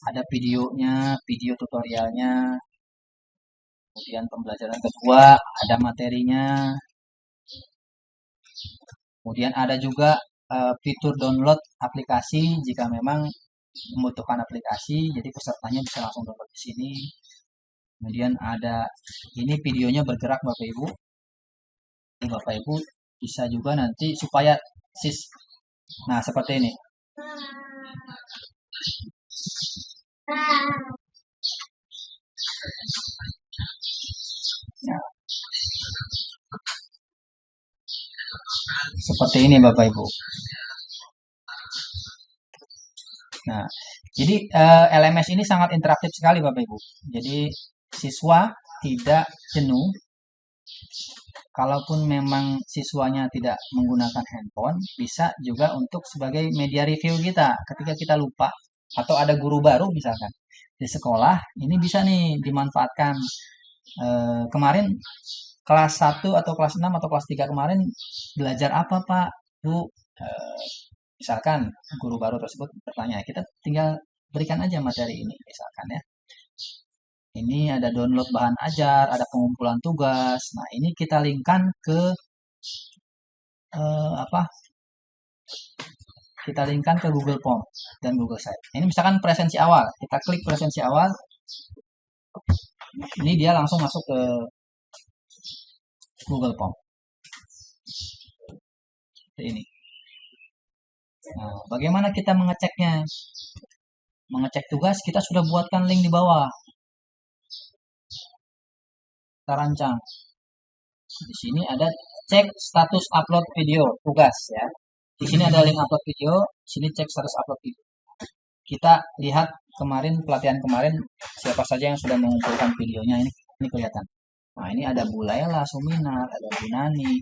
ada videonya, video tutorialnya. Kemudian pembelajaran kedua, ada materinya. Kemudian ada juga fitur download aplikasi jika memang membutuhkan aplikasi, jadi pesertanya bisa langsung download di sini. Kemudian ada ini videonya bergerak Bapak Ibu. Jadi Bapak Ibu bisa juga nanti supaya nah seperti ini. Nah, seperti ini Bapak Ibu. Nah, jadi LMS ini sangat interaktif sekali Bapak Ibu. Jadi siswa tidak jenuh. Kalaupun memang siswanya tidak menggunakan handphone, bisa juga untuk sebagai media review kita. Ketika kita lupa atau ada guru baru misalkan di sekolah, ini bisa nih dimanfaatkan. Kemarin kelas 1 atau kelas 6 atau kelas 3 kemarin belajar apa Pak, Bu? Misalkan guru baru tersebut bertanya, kita tinggal berikan aja materi ini misalkan ya. Ini ada download bahan ajar, ada pengumpulan tugas. Nah, ini kita linkkan ke Kita linkkan ke Google Form dan Google Site. Ini misalkan presensi awal, kita klik presensi awal. Ini dia langsung masuk ke Google Form. Seperti ini. Nah, bagaimana kita mengeceknya? Mengecek tugas, kita sudah buatkan link di bawah. Kita rancang. Di sini ada cek status upload video tugas ya. Di sini ada link upload video, di sini cek status upload video. Kita lihat kemarin pelatihan kemarin siapa saja yang sudah mengumpulkan videonya, ini kelihatan. Nah, ini ada Bu Laila Suminar, ada Bu Nani,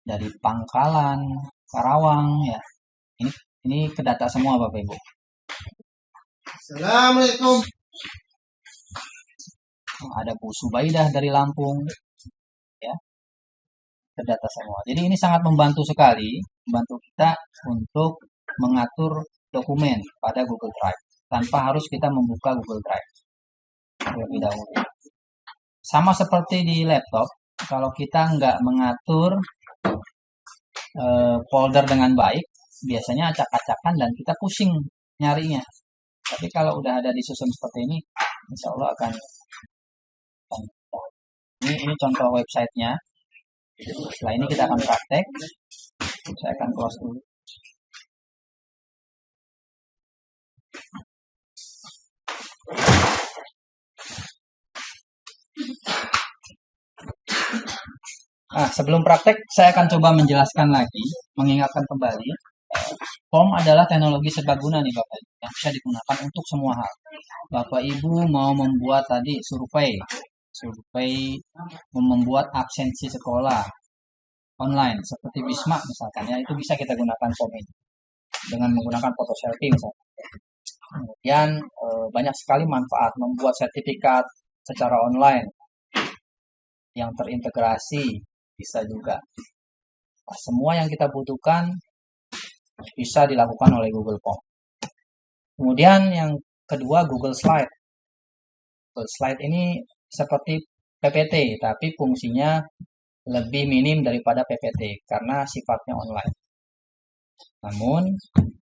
dari Pangkalan, Karawang ya. Ini kedata semua Bapak Ibu. Assalamualaikum. Ada Bu Subaidah dari Lampung, ya, terdata semua. Jadi ini sangat membantu sekali, membantu kita untuk mengatur dokumen pada Google Drive tanpa harus kita membuka Google Drive terlebih dahulu. Sama seperti di laptop, kalau kita nggak mengatur folder dengan baik, biasanya acak-acakan dan kita pusing nyarinya. Tapi kalau udah ada disusun seperti ini, insya Allah akan ini contoh websitenya. Setelah ini kita akan praktek. Saya akan close dulu. Sebelum praktek, saya akan coba menjelaskan lagi, mengingatkan kembali. Form adalah teknologi serbaguna nih Bapak Ibu, yang bisa digunakan untuk semua hal. Bapak Ibu mau membuat tadi survei, membuat absensi sekolah online seperti Bisma misalkan, ya itu bisa kita gunakan form ini dengan menggunakan foto selfie misalkan. Kemudian banyak sekali manfaat membuat sertifikat secara online yang terintegrasi bisa juga. Semua yang kita butuhkan bisa dilakukan oleh Google Form. Kemudian yang kedua, Google Slide. Google Slide ini seperti PPT, tapi fungsinya lebih minim daripada PPT karena sifatnya online. Namun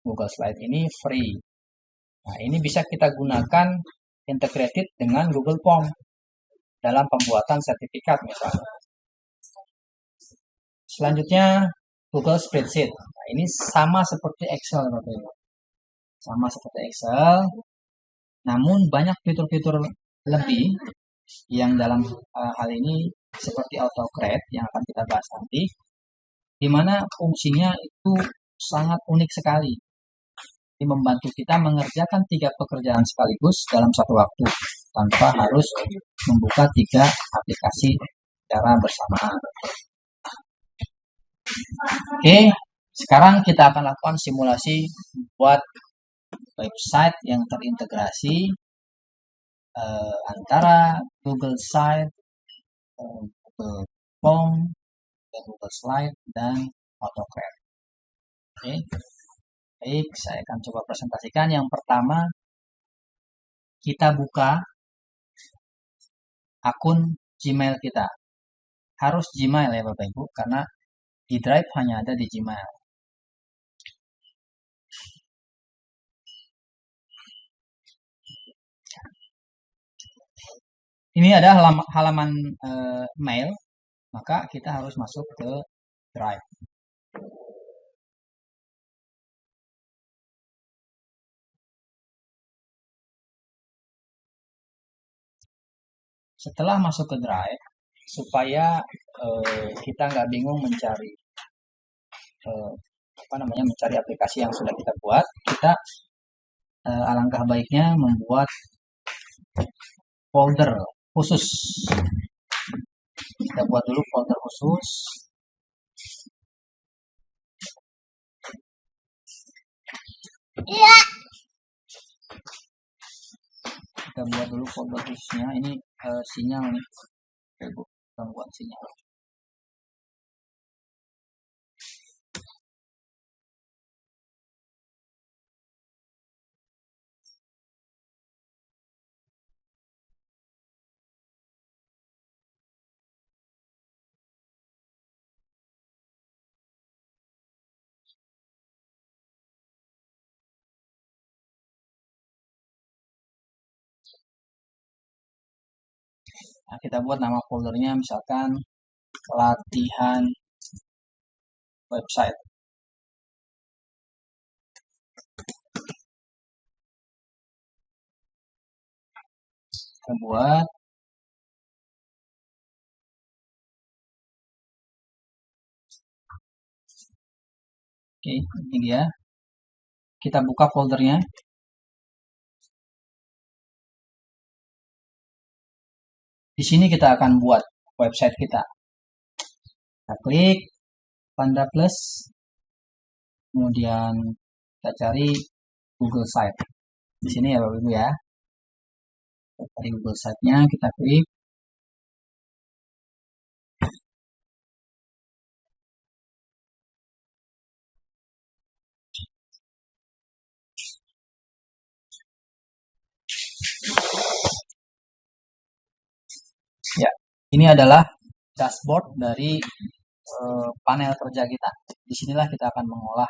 Google Slide ini free. Nah, ini bisa kita gunakan integrated dengan Google Form dalam pembuatan sertifikat misalnya. Selanjutnya Google Spreadsheet. Nah, ini sama seperti Excel, Bapak Ibu. Sama seperti Excel, namun banyak fitur-fitur lebih yang dalam hal ini seperti autocrate yang akan kita bahas nanti, di mana fungsinya itu sangat unik sekali. Ini membantu kita mengerjakan 3 pekerjaan sekaligus dalam satu waktu tanpa harus membuka 3 aplikasi secara bersamaan. Oke, sekarang kita akan lakukan simulasi buat website yang terintegrasi antara Google Site, Google Form, Google Slide, dan AutoCAD. Oke, baik, saya akan coba presentasikan. Yang pertama, kita buka akun Gmail kita. Harus Gmail ya Bapak Ibu, karena di Drive hanya ada di Gmail. Ini ada halaman mail, maka kita harus masuk ke Drive. Setelah masuk ke Drive, supaya kita nggak bingung mencari mencari aplikasi yang sudah kita buat, kita alangkah baiknya membuat folder khusus. Kita buat dulu folder khusus. Kita buat dulu folder khususnya. Ini sinyal nih. Oke, Bu, kita buat sinyal. Nah, kita buat nama foldernya misalkan latihan website. Kita buat. Oke, ini dia. Kita buka foldernya. Di sini kita akan buat website kita. Kita klik tanda plus, kemudian kita cari Google Site. Di sini ya Bapak Ibu ya. Dari Google Site-nya kita klik. Ya, ini adalah dashboard dari panel kerja kita. Disinilah kita akan mengolah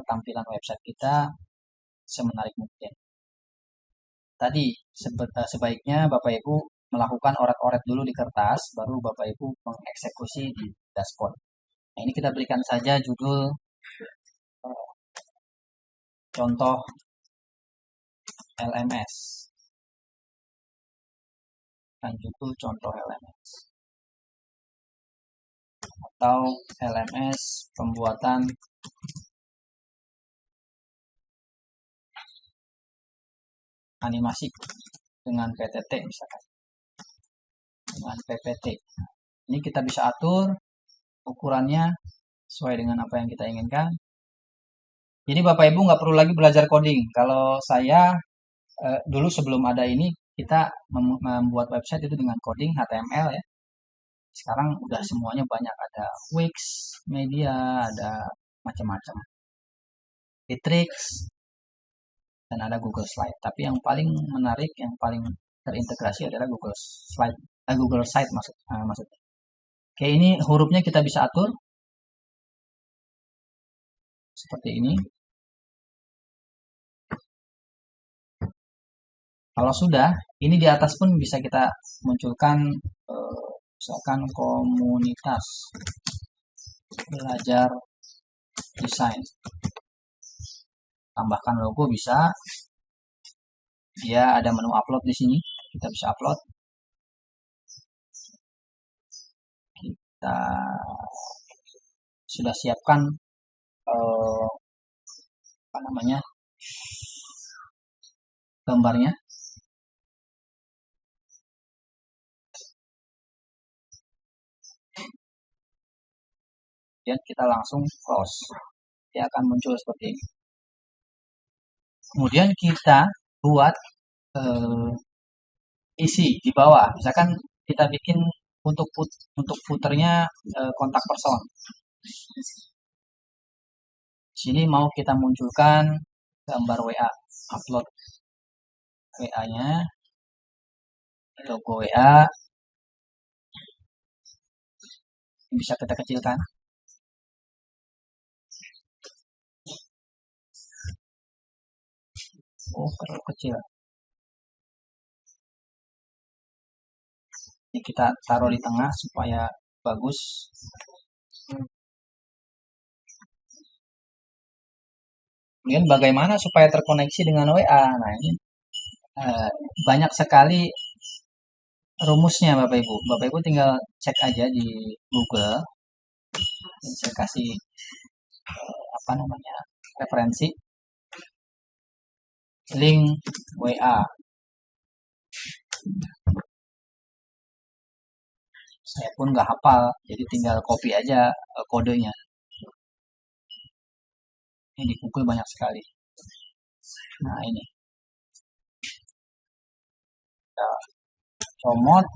tampilan website kita semenarik mungkin. Tadi sebaiknya Bapak Ibu melakukan oret-oret dulu di kertas, baru Bapak Ibu mengeksekusi di dashboard. Nah, ini kita berikan saja judul contoh LMS. Dan judul contoh LMS. Atau LMS pembuatan animasi dengan PTT misalkan. Dengan PPT. Ini kita bisa atur ukurannya sesuai dengan apa yang kita inginkan. Jadi Bapak Ibu nggak perlu lagi belajar coding. Kalau saya dulu sebelum ada ini kita membuat website itu dengan coding HTML ya. Sekarang udah semuanya banyak, ada Wix, Media, ada macam-macam. Bitrix dan ada Google Slide. Tapi yang paling menarik, yang paling terintegrasi adalah Google Slide, Google Site maksudnya. Oke, ini hurufnya kita bisa atur seperti ini. Kalau sudah, ini di atas pun bisa kita munculkan misalkan komunitas belajar desain. Tambahkan logo bisa. Dia ada menu upload di sini. Kita bisa upload. Kita sudah siapkan gambarnya. Kemudian kita langsung close. Dia akan muncul seperti ini. Kemudian kita buat isi di bawah. Misalkan kita bikin untuk footernya kontak person. Di sini mau kita munculkan gambar WA, upload WA-nya, logo WA, bisa kita kecilkan. Oh, terlalu kecil. Ini kita taruh di tengah supaya bagus. Kemudian bagaimana supaya terkoneksi dengan WA? Nah, ini banyak sekali rumusnya Bapak Ibu. Bapak Ibu tinggal cek aja di Google. Saya kasih referensi link WA. Saya pun nggak hafal, jadi tinggal copy aja kodenya. Ini di Google banyak sekali. Nah, ini. Kita comot.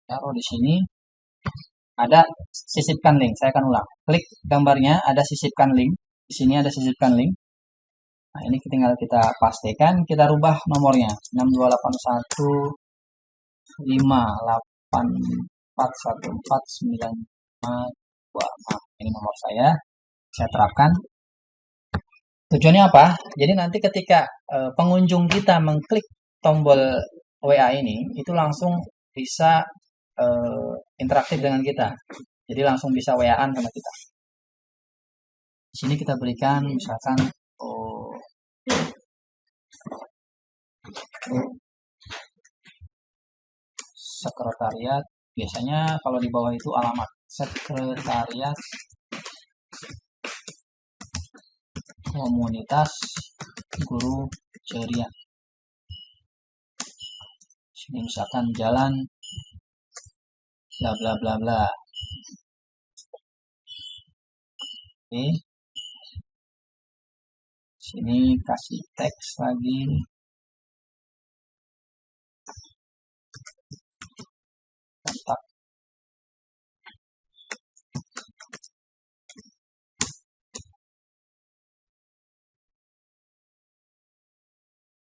Taruh di sini. Ada sisipkan link. Saya akan ulang. Klik gambarnya, ada sisipkan link. Di sini ada sisipkan link. Nah, ini tinggal kita pastikan, kita rubah nomornya. 6281 5841495. Ini nomor saya terapkan. Tujuannya apa? Jadi nanti ketika pengunjung kita mengklik tombol WA ini, itu langsung bisa interaktif dengan kita. Jadi langsung bisa WA-an sama kita. Di sini kita berikan misalkan sekretariat. Biasanya kalau di bawah itu alamat sekretariat komunitas guru ceria. Sini misalkan jalan bla bla bla bla. Oke. Sini kasih teks lagi. Mantap.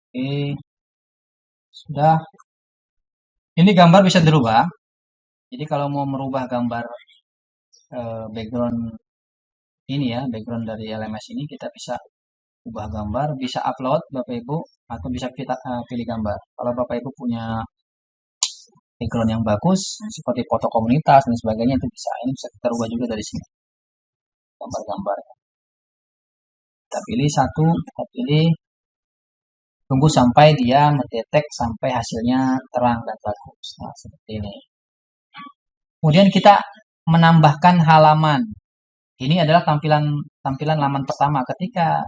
Oke, sudah. Ini gambar bisa dirubah. Jadi kalau mau merubah gambar background ini ya, background dari LMS ini, kita bisa ubah gambar, bisa upload Bapak Ibu, atau bisa kita pilih gambar. Kalau Bapak Ibu punya background yang bagus, seperti foto komunitas dan sebagainya, itu bisa. Ini bisa kita ubah juga dari sini. Gambar-gambar. Kita pilih satu, kita pilih. Tunggu sampai dia mendetek sampai hasilnya terang dan bagus. Nah, seperti ini. Kemudian kita menambahkan halaman. Ini adalah tampilan laman pertama. Ketika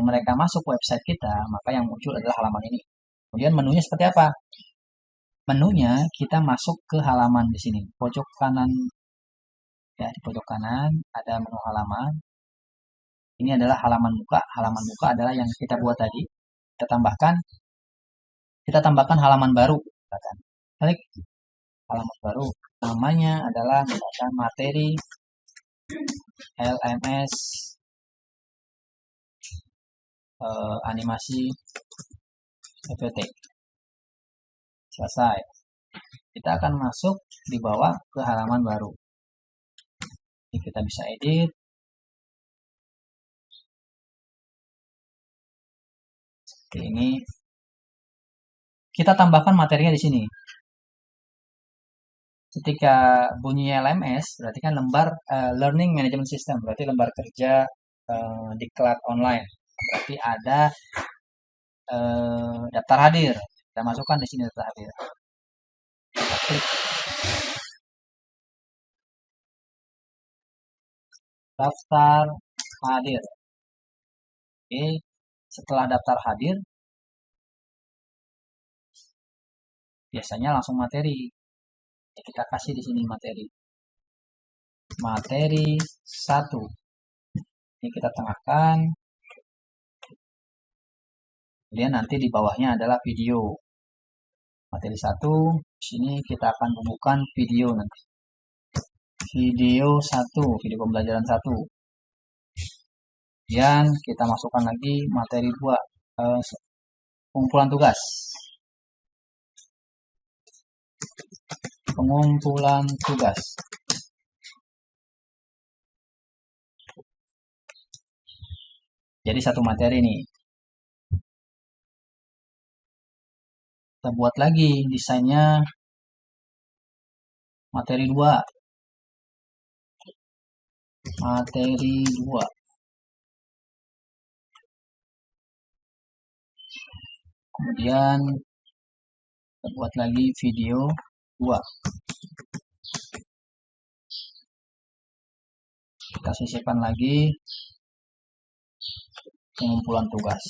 mereka masuk website kita, maka yang muncul adalah halaman ini. Kemudian menunya seperti apa? Menunya kita masuk ke halaman di sini, pojok kanan. Ya, di pojok kanan ada menu halaman. Ini adalah halaman muka. Halaman muka adalah yang kita buat tadi. Kita tambahkan halaman baru. Klik halaman baru. Namanya adalah misalkan materi LMS animasi PPT. Selesai. Kita akan masuk di bawah ke halaman baru. Ini kita bisa edit. Seperti ini. Kita tambahkan materinya di sini. Ketika bunyi LMS, berarti kan lembar Learning Management System, berarti lembar kerja diklat online. Berarti ada daftar hadir. Kita masukkan di sini daftar hadir. Kita klik. Daftar hadir. Oke, setelah daftar hadir, biasanya langsung materi. Ya, kita kasih di sini materi. Materi 1. Ini kita tengahkan. Kemudian nanti di bawahnya adalah video. Materi 1. Di sini kita akan bubuhkan video nanti. Video 1, video pembelajaran 1. Kemudian kita masukkan lagi materi 2, pengumpulan tugas. Pengumpulan tugas. Jadi satu materi nih. Kita buat lagi desainnya materi 2. Materi 2. Kemudian kita buat lagi video 2. Kita sisipkan lagi pengumpulan tugas.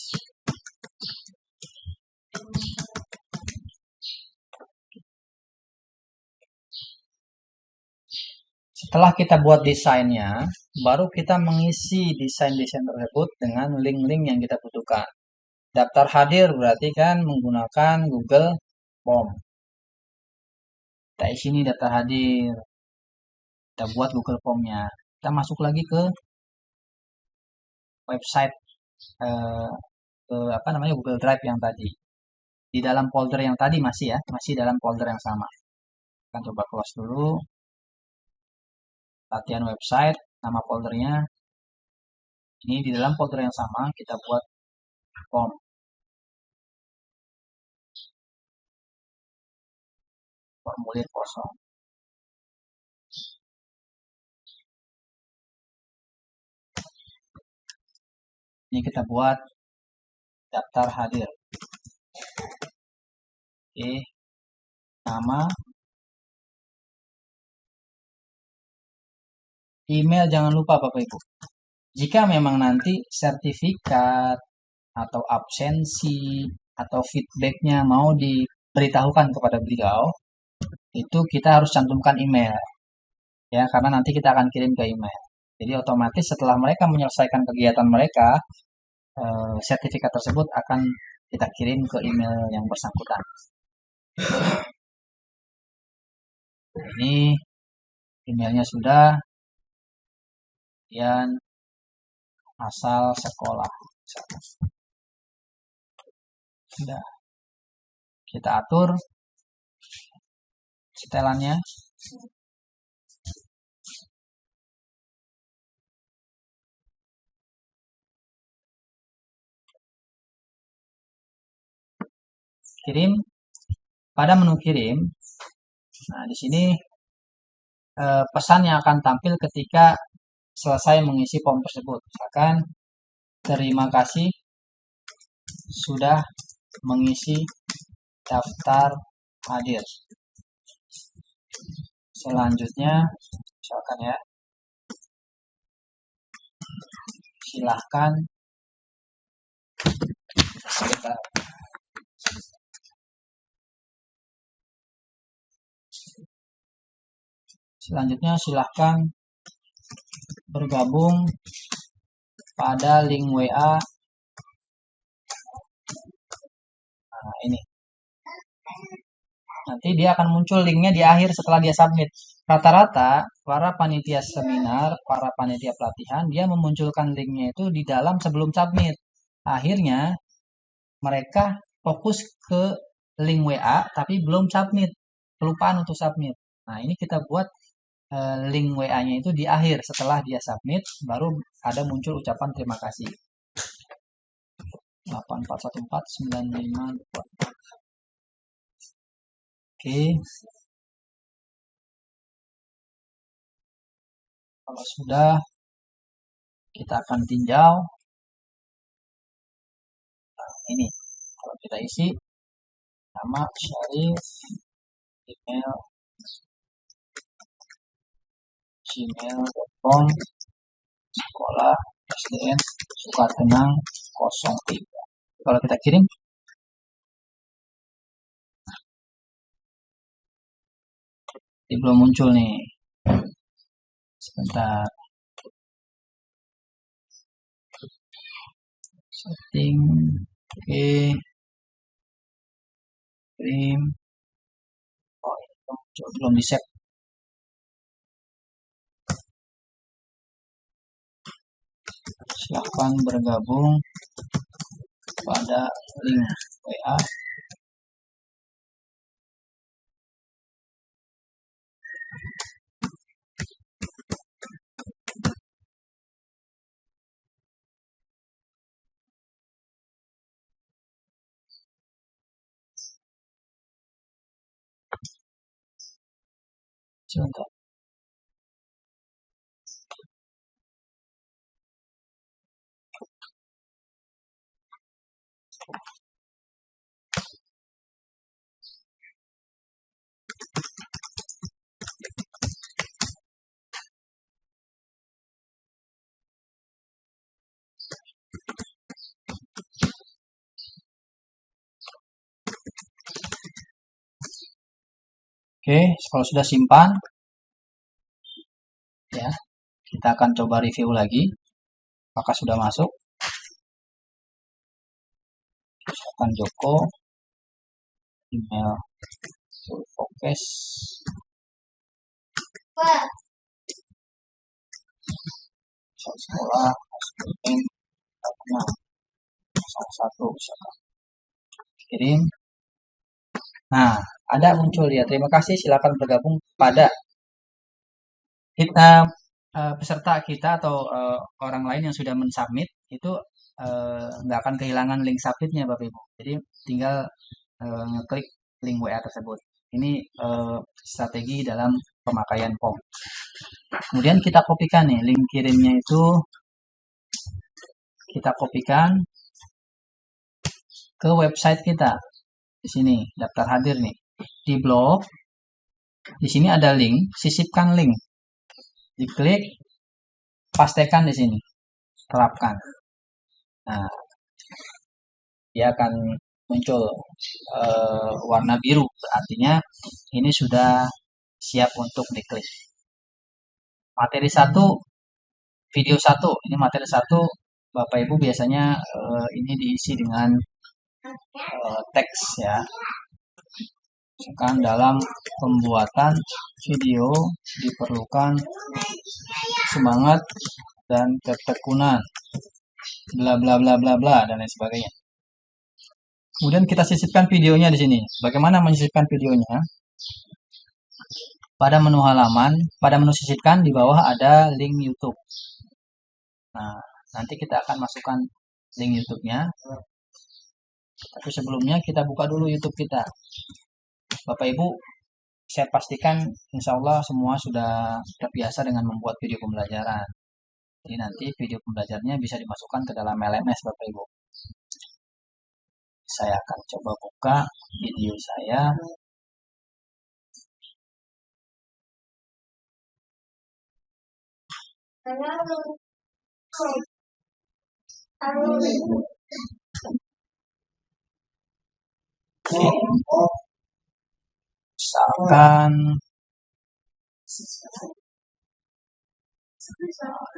Setelah kita buat desainnya, baru kita mengisi desain-desain tersebut dengan link-link yang kita butuhkan. Daftar hadir berarti kan menggunakan Google Form. Kita isi ini daftar hadir. Kita buat Google Form-nya. Kita masuk lagi ke website Google Drive yang tadi. Di dalam folder yang tadi masih dalam folder yang sama. Kita coba close dulu. Latihan website, nama foldernya. Ini di dalam folder yang sama kita buat form. Formulir kosong. Ini kita buat daftar hadir. Oke. Nama. Email jangan lupa Bapak Ibu. Jika memang nanti sertifikat atau absensi atau feedbacknya mau diberitahukan kepada beliau, itu kita harus cantumkan email. Ya, karena nanti kita akan kirim ke email. Jadi otomatis setelah mereka menyelesaikan kegiatan mereka, sertifikat tersebut akan kita kirim ke email yang bersangkutan. Ini emailnya sudah, kemudian asal sekolah sudah kita atur setelannya. Kirim. Pada menu kirim, nah di sini pesan yang akan tampil ketika selesai mengisi form tersebut. Misalkan, terima kasih sudah mengisi daftar hadir. Selanjutnya, misalkan ya, silahkan sebentar. Selanjutnya silahkan bergabung pada link WA. Nah, ini. Nanti dia akan muncul linknya di akhir setelah dia submit. Rata-rata para panitia seminar, para panitia pelatihan, dia memunculkan linknya itu di dalam sebelum submit. Akhirnya mereka fokus ke link WA tapi belum submit, kelupaan untuk submit. Nah, ini kita buat link WA-nya itu di akhir setelah dia submit, baru ada muncul ucapan terima kasih. 8414952. Oke. Kalau sudah, kita akan tinjau. Nah, ini kalau kita isi nama Syarif, email gmail.com, sekolah SDN Sukatenang 03. Kalau kita kirim, ini belum muncul nih. Sebentar. Setting, oke. Kirim. Oh, ini muncul, belum di-save. Silahkan bergabung pada link WA. Sebentar. Oke, kalau sudah simpan, ya, kita akan coba review lagi. Apakah sudah masuk? Misalkan Joko, email Focus, sekolah, SDN, 01, misalkan. Kirim. Nah, ada muncul ya. Terima kasih, silakan bergabung pada kita peserta kita atau orang lain yang sudah mensubmit itu nggak akan kehilangan link submitnya Bapak Ibu. Jadi tinggal ngeklik link WA tersebut. Ini strategi dalam pemakaian form. Kemudian kita kopikan nih link kirimnya itu, kita kopikan ke website kita. Di sini daftar hadir nih. Di blog, di sini ada link, sisipkan link. Diklik, pastekan di sini, terapkan. Nah, dia akan muncul warna biru, artinya ini sudah siap untuk diklik. Materi 1, video 1, ini materi 1 Bapak Ibu biasanya ini diisi dengan teks ya. Misalkan dalam pembuatan video diperlukan semangat dan ketekunan, bla bla bla bla bla dan lain sebagainya. Kemudian kita sisipkan videonya di sini. Bagaimana menyisipkan videonya? Pada menu halaman, pada menu sisipkan di bawah ada link YouTube. Nah, nanti kita akan masukkan link YouTube-nya. Tapi sebelumnya kita buka dulu YouTube kita. Bapak Ibu, saya pastikan insya Allah semua sudah terbiasa dengan membuat video pembelajaran. Jadi nanti video pembelajarannya bisa dimasukkan ke dalam LMS Bapak Ibu. Saya akan coba buka video saya. Misalkan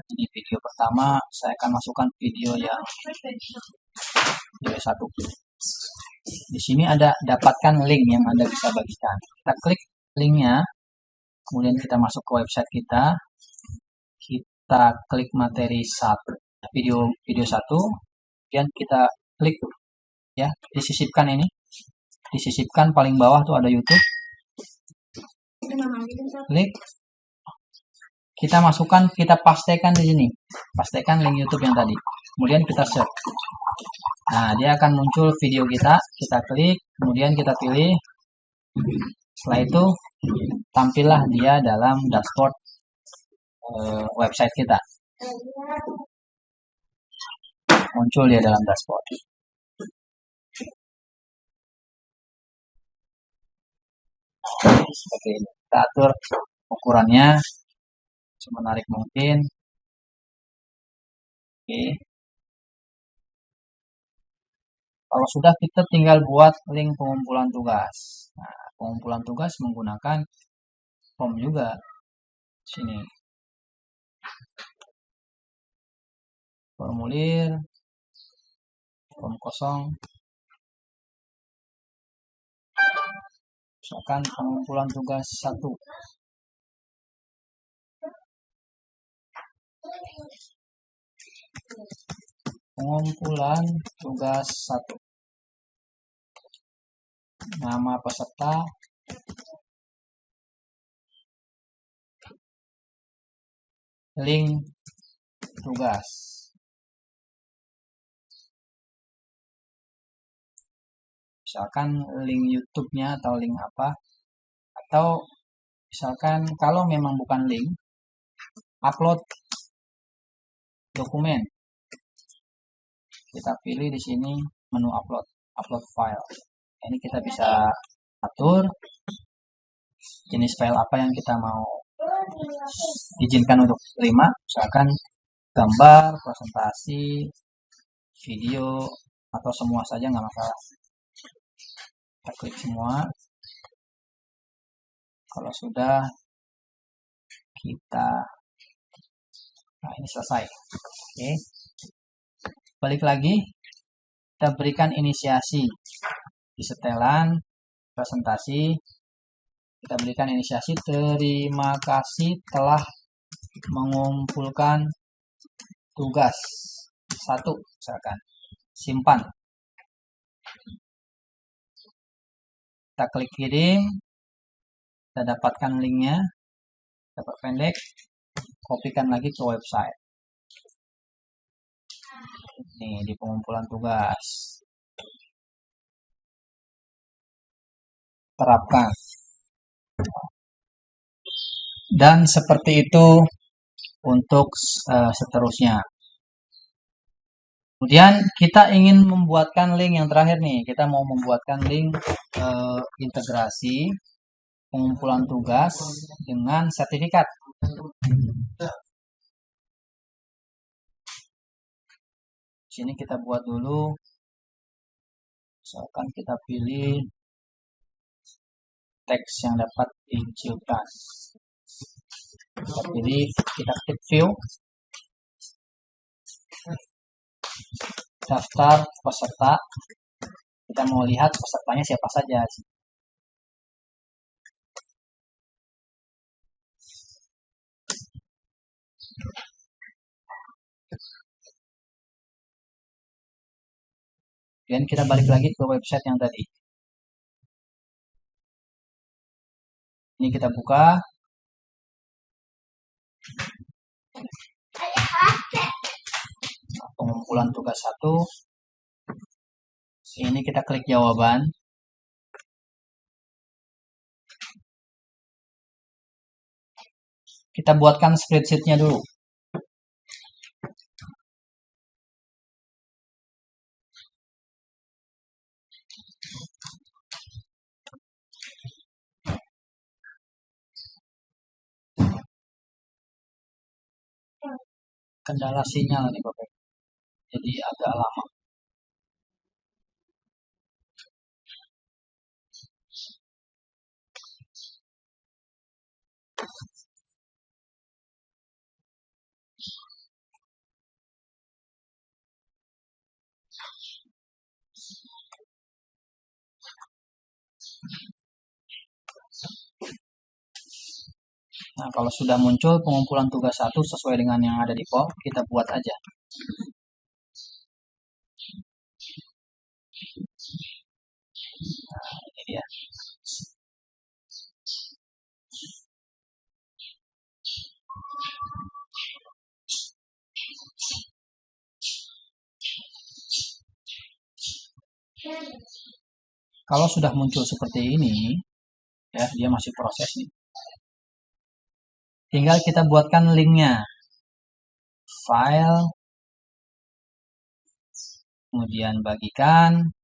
ini video pertama, saya akan masukkan video yang video 1. Di sini ada dapatkan link yang Anda bisa bagikan. Kita klik linknya, kemudian kita masuk ke website kita. Kita klik materi 1, video 1, kemudian kita klik ya, disisipkan ini. Disisipkan paling bawah tuh ada YouTube. Klik. Kita masukkan, kita pastekan di sini. Pastekan link YouTube yang tadi. Kemudian kita search. Nah, dia akan muncul video kita. Kita klik, kemudian kita pilih. Setelah itu, tampillah dia dalam dashboard website kita. Muncul dia dalam dashboard. Seperti ini. Kita atur ukurannya semenarik mungkin. Oke. Kalau sudah, kita tinggal buat link pengumpulan tugas. Nah, pengumpulan tugas menggunakan form juga. Sini. Formulir. Form kosong. Misalkan pengumpulan tugas 1. Pengumpulan tugas 1. Nama peserta, link tugas. Misalkan link YouTube-nya atau link apa. Atau misalkan kalau memang bukan link, upload dokumen. Kita pilih di sini menu upload file. Ini kita bisa atur jenis file apa yang kita mau izinkan untuk terima. Misalkan gambar, presentasi, video, atau semua saja nggak masalah. Kita klik semua. Kalau sudah, kita, nah ini selesai. Oke. Balik lagi, kita berikan inisiasi di setelan presentasi. Kita berikan inisiasi, terima kasih telah mengumpulkan tugas 1, misalkan. Simpan. Kita klik kirim. Kita dapatkan linknya. Dapat pendek. Kopikan lagi ke website. Nih, di pengumpulan tugas. Terapkan. Dan seperti itu untuk seterusnya. Kemudian kita ingin membuatkan link yang terakhir nih. Kita mau membuatkan link integrasi pengumpulan tugas dengan sertifikat. Sini kita buat dulu. Misalkan kita pilih teks yang dapat diciptakan. Kita pilih, kita klik view. daftar peserta. Kita mau lihat pesertanya siapa saja. Dan kita balik lagi ke website yang tadi. Ini kita buka. Pengumpulan tugas 1. Ini kita klik jawaban. Kita buatkan spreadsheet-nya dulu. Kendala sinyal nih Bapak. Jadi agak lama. Nah, kalau sudah muncul pengumpulan tugas 1 sesuai dengan yang ada di form, kita buat aja. Nah, ini dia. Kalau sudah muncul seperti ini, ya dia masih proses nih. Tinggal kita buatkan linknya. File, kemudian bagikan.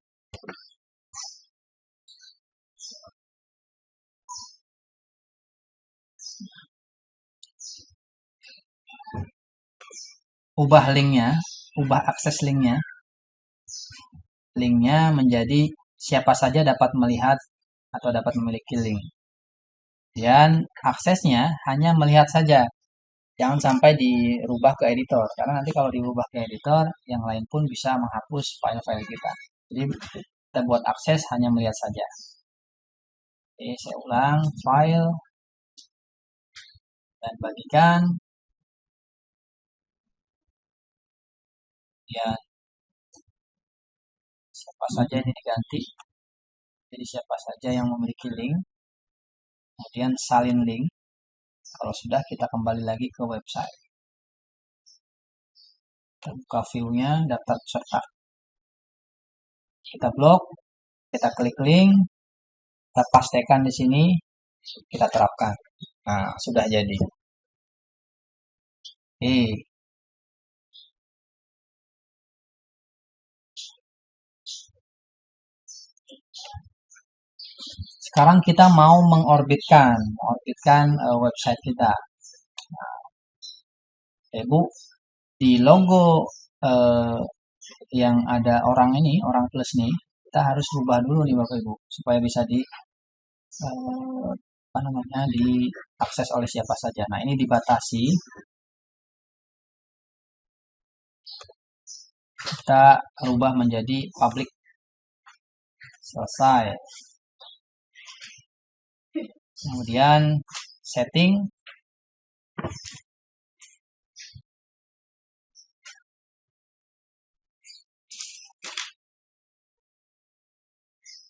Ubah linknya, ubah akses linknya. Linknya menjadi siapa saja dapat melihat atau dapat memiliki link. Dan aksesnya hanya melihat saja. Jangan sampai dirubah ke editor. Karena nanti kalau dirubah ke editor, yang lain pun bisa menghapus file-file kita. Jadi kita buat akses hanya melihat saja. Oke, saya ulang. File. Dan bagikan. Ya, siapa saja ini diganti. Jadi siapa saja yang memiliki link. Kemudian salin link. Kalau sudah, kita kembali lagi ke website. Kita buka view-nya, daftar peserta. Kita blok, kita klik link, kita pastekan di sini, kita terapkan. Nah, sudah jadi. Oke. Sekarang kita mau mengorbitkan website kita. Nah, Ibu, di logo yang ada orang ini, orang plus nih, kita harus rubah dulu nih Bapak Ibu, supaya bisa diakses oleh siapa saja. Nah, ini dibatasi. Kita rubah menjadi public. Selesai. Kemudian setting.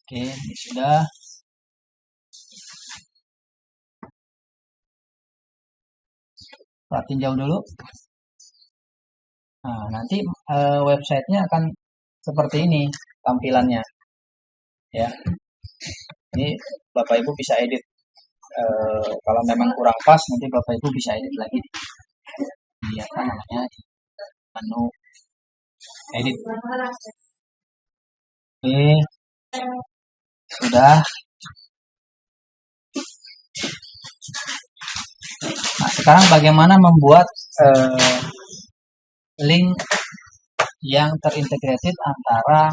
Oke, ini sudah. Kita tinjau dulu. Nah, nanti websitenya akan seperti ini tampilannya. Ya, ini Bapak Ibu bisa edit. Kalau memang kurang pas, nanti Bapak Ibu bisa edit lagi. Lihat namanya di menu edit. Oke, sudah. Nah, sekarang bagaimana membuat link yang terintegrated antara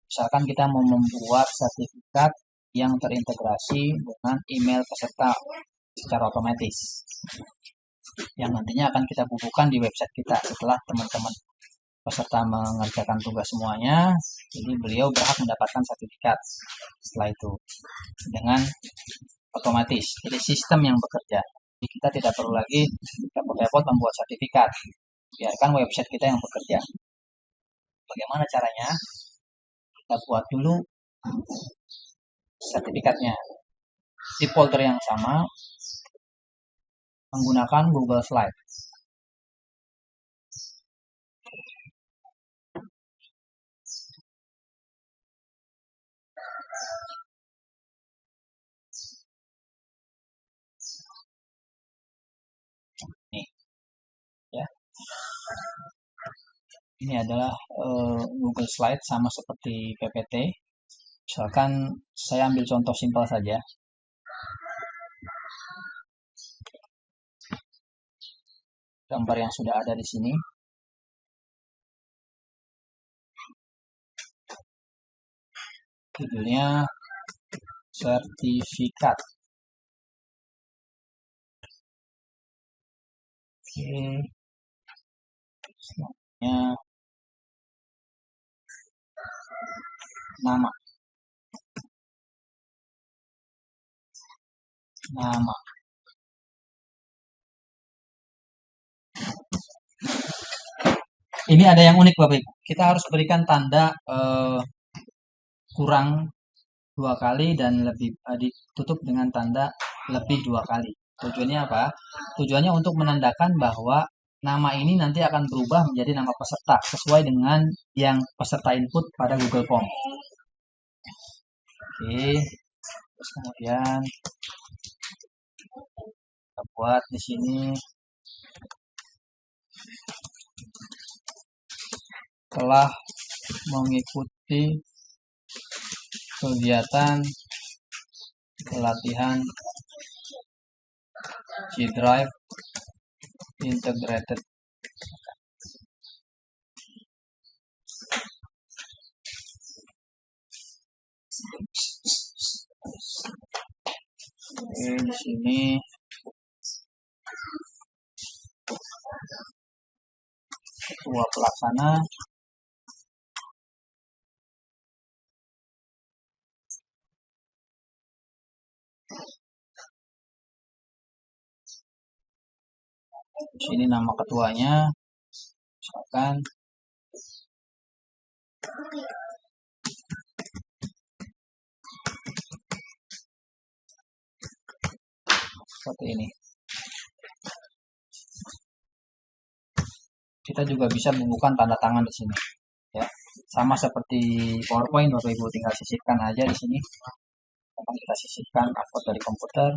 misalkan kita mau membuat sertifikat yang terintegrasi dengan email peserta secara otomatis. yang nantinya akan kita bukukan di website kita setelah teman-teman peserta mengerjakan tugas semuanya. Jadi beliau berhak mendapatkan sertifikat setelah itu dengan otomatis. Jadi sistem yang bekerja. Jadi kita tidak perlu lagi repot-repot membuat sertifikat. Biarkan website kita yang bekerja. Bagaimana caranya? Kita buat dulu sertifikatnya di folder yang sama menggunakan Google Slide. Nih, ya. Ini adalah Google Slide sama seperti PPT. Misalkan saya ambil contoh simpel saja. Gambar yang sudah ada di sini. Judulnya sertifikat. Oke. Selanjutnya nama. Ini ada yang unik Bapak Ibu. Kita harus berikan tanda kurang 2 kali dan lebih ditutup dengan tanda lebih 2 kali. Tujuannya apa? Tujuannya untuk menandakan bahwa nama ini nanti akan berubah menjadi nama peserta sesuai dengan yang peserta input pada Google Form. Oke. Terus kemudian kita buat di sini telah mengikuti kegiatan pelatihan G-Drive Integrated. Oke, di sini ketua pelaksana, sini nama ketuanya, misalkan seperti ini. Kita juga bisa bubukan tanda tangan di sini, ya. Sama seperti PowerPoint, Bapak Ibu tinggal sisipkan aja di sini. Akan kita sisipkan upload dari komputer.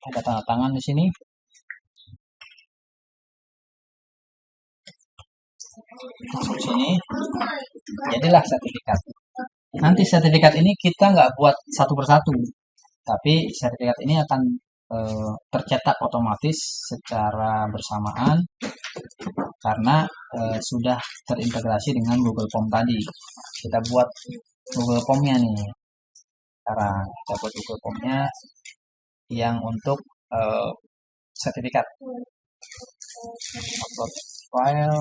Ada tanda tangan di sini. Masuk sini. Jadilah sertifikat. Nanti sertifikat ini kita nggak buat satu persatu, tapi sertifikat ini akan tercetak otomatis secara bersamaan karena sudah terintegrasi dengan Google Form tadi. Kita buat Google Form-nya nih. Sekarang kita buat Google Form-nya yang untuk sertifikat. Upload file.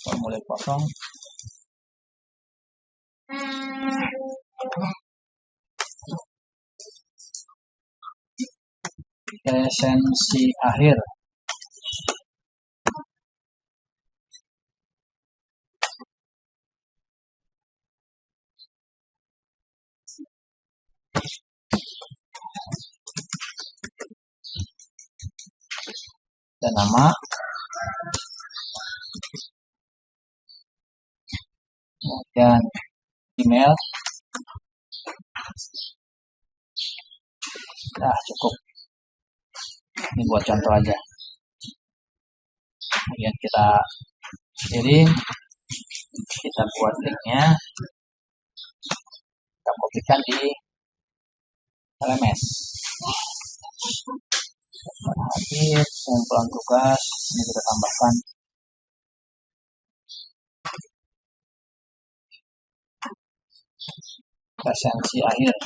Formulir kosong. Esensi akhir. Dan nama. Kemudian email. Nah, cukup. Ini buat contoh aja. Kemudian kita kirim, kita buat linknya, kita kopikan di LMS. Hadir pengumpulan tugas ini kita tambahkan Presensi akhir.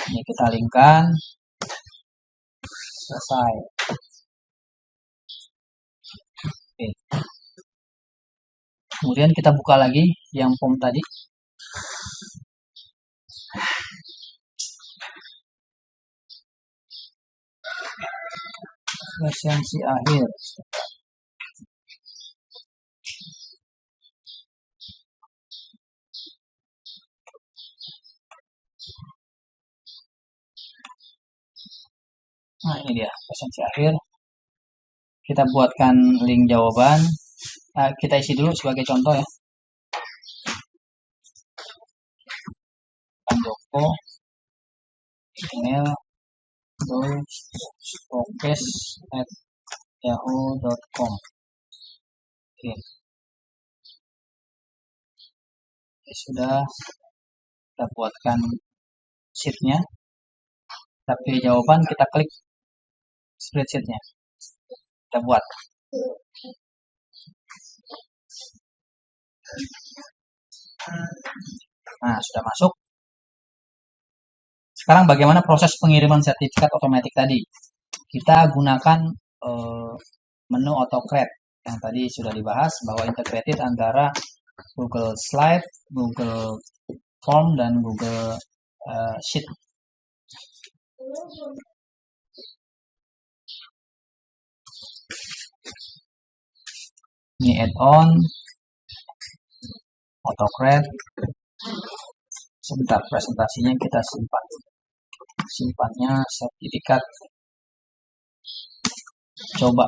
Ini kita linkkan. Selesai. Oke. Kemudian kita buka lagi yang form tadi. Presensi akhir. Nah, ini dia presensi akhir. Kita buatkan link jawaban. Kita isi dulu sebagai contoh ya. Joko email podcast@yahoo.com. Oke. Sudah kita buatkan sheet-nya. Tapi jawaban kita klik spreadsheet-nya. Kita buat. Nah, sudah masuk. Sekarang bagaimana proses pengiriman sertifikat otomatis tadi? Kita gunakan menu AutoCreate yang tadi sudah dibahas bahwa integrated antara Google Slide, Google Form, dan Google Sheet. Ini add-on AutoCreate. Sebentar, presentasinya kita simpan. Simpannya sertifikat coba.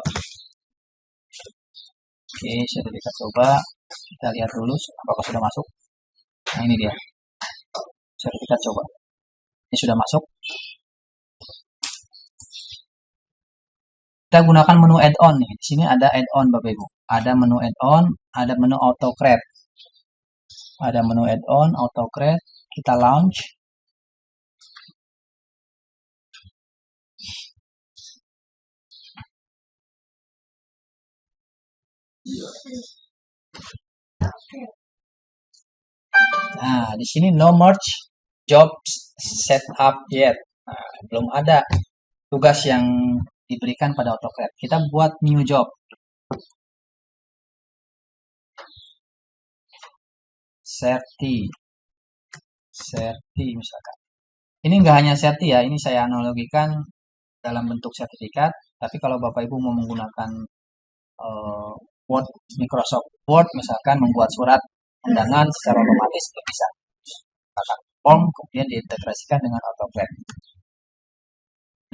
Oke, sertifikat coba. Kita lihat dulu apakah sudah masuk. Nah, ini dia. Sertifikat coba. Ini sudah masuk. Kita gunakan menu add-on nih. Di sini ada add-on Bapak Ibu. Ada menu add-on, ada menu AutoCreate. Ada menu add-on, AutoCreate. Kita launch. Nah, di sini no merge jobs setup yet. Nah, belum ada tugas yang diberikan pada AutoCreate. Kita buat new job. Serti misalkan. Ini enggak hanya serti ya, ini saya analogikan dalam bentuk sertifikat. Tapi kalau Bapak Ibu mau menggunakan Word, Microsoft Word misalkan membuat surat undangan secara otomatis itu bisa. Maka form kemudian diintegrasikan dengan AutoCreate.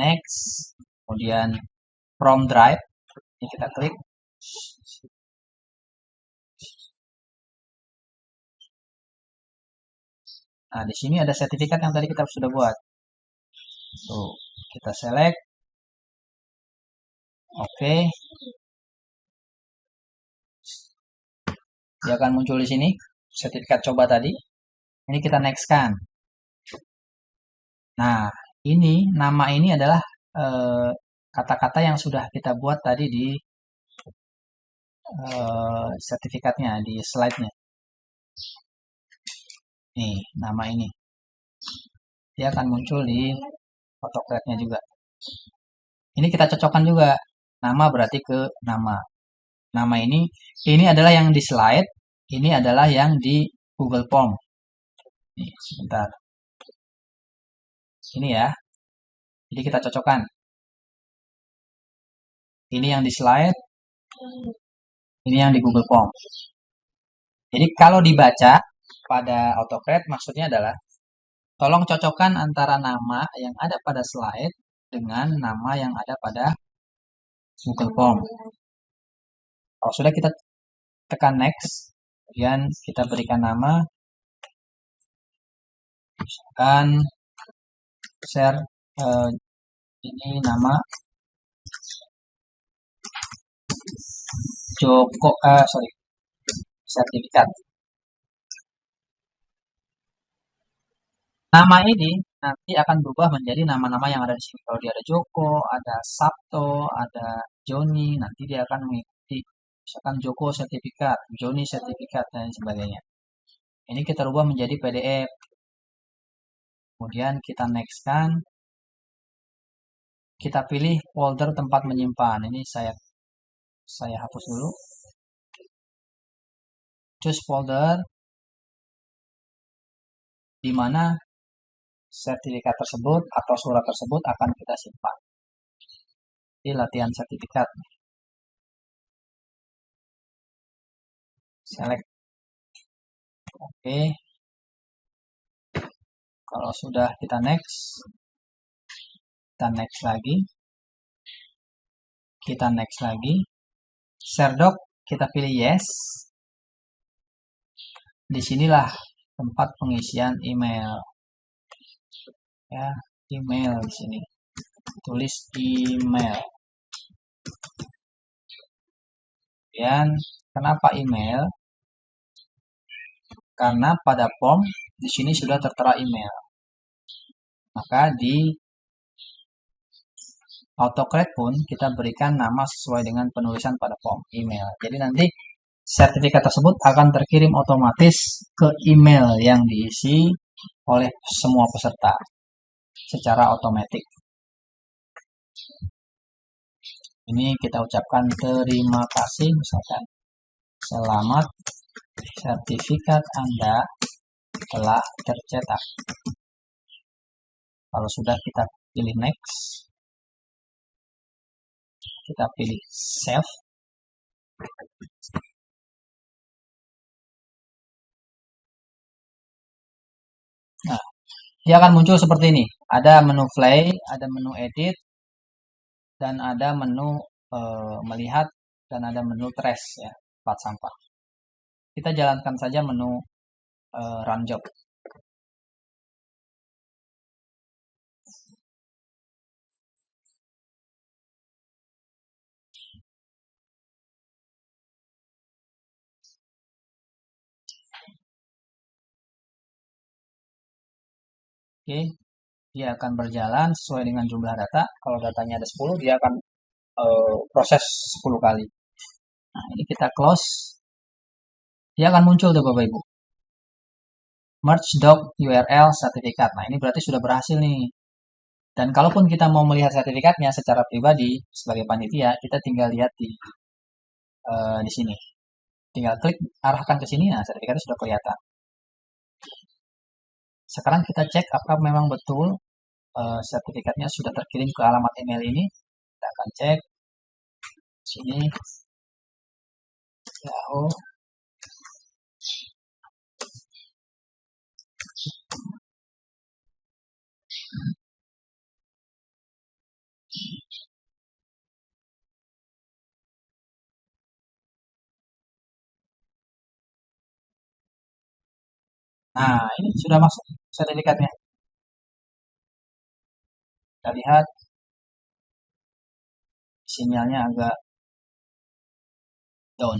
Next, kemudian from Drive, ini kita klik. Nah, di sini ada sertifikat yang tadi kita sudah buat. Tuh, kita select. Oke. Dia akan muncul di sini, sertifikat coba tadi. Ini kita next kan. Nah, ini nama ini adalah kata-kata yang sudah kita buat tadi di sertifikatnya, di slide-nya. Nih, nama ini. Dia akan muncul di AutoCreate-nya juga. Ini kita cocokkan juga. Nama berarti ke nama. Nama ini adalah yang di slide, ini adalah yang di Google Form. Nih, sebentar. Ini ya. Jadi kita cocokkan. Ini yang di slide, ini yang di Google Form. Jadi kalau dibaca pada AutoCreate maksudnya adalah tolong cocokkan antara nama yang ada pada slide dengan nama yang ada pada Google Form. Kalau sudah kita tekan next, kemudian kita berikan nama, misalkan share ini nama Joko, sertifikat. Nama ini nanti akan berubah menjadi nama-nama yang ada di sini. Kalau dia ada Joko, ada Sabto, ada Joni, nanti dia akan mengikuti Misalkan Joko sertifikat, Joni sertifikat, dan sebagainya. Ini kita rubah menjadi PDF. Kemudian kita next-kan. Kita pilih folder tempat menyimpan. Ini saya hapus dulu. Choose folder di mana sertifikat tersebut atau surat tersebut akan kita simpan. Ini latihan sertifikat. Select. Oke. Kalau sudah kita next lagi. Kita next lagi. Share doc kita pilih yes. Disinilah tempat pengisian email. Ya, email di sini. Tulis email. Dan kenapa email? Karena pada form di sini sudah tertera email. Maka di autocorrect pun kita berikan nama sesuai dengan penulisan pada form email. Jadi nanti sertifikat tersebut akan terkirim otomatis ke email yang diisi oleh semua peserta secara otomatis. Ini kita ucapkan terima kasih, misalkan selamat, sertifikat Anda telah tercetak. Kalau sudah kita pilih next, kita pilih save. Nah, dia akan muncul seperti ini. Ada menu play, ada menu edit, dan ada menu melihat, dan ada menu trash, ya, tempat sampah. Kita jalankan saja menu run job. Oke, dia akan berjalan sesuai dengan jumlah data. Kalau datanya ada 10, dia akan proses 10 kali. Nah, ini kita close. Dia akan muncul tuh Bapak Ibu. Merge doc URL sertifikat. Nah, ini berarti sudah berhasil nih. Dan kalaupun kita mau melihat sertifikatnya secara pribadi sebagai panitia, kita tinggal lihat di sini. Tinggal klik arahkan ke sini, nah sertifikatnya sudah kelihatan. Sekarang kita cek apakah memang betul sertifikatnya sudah terkirim ke alamat email ini. Kita akan cek sini Yahoo. Nah, ini sudah masuk sertifikatnya. Kita lihat sinyalnya agak down.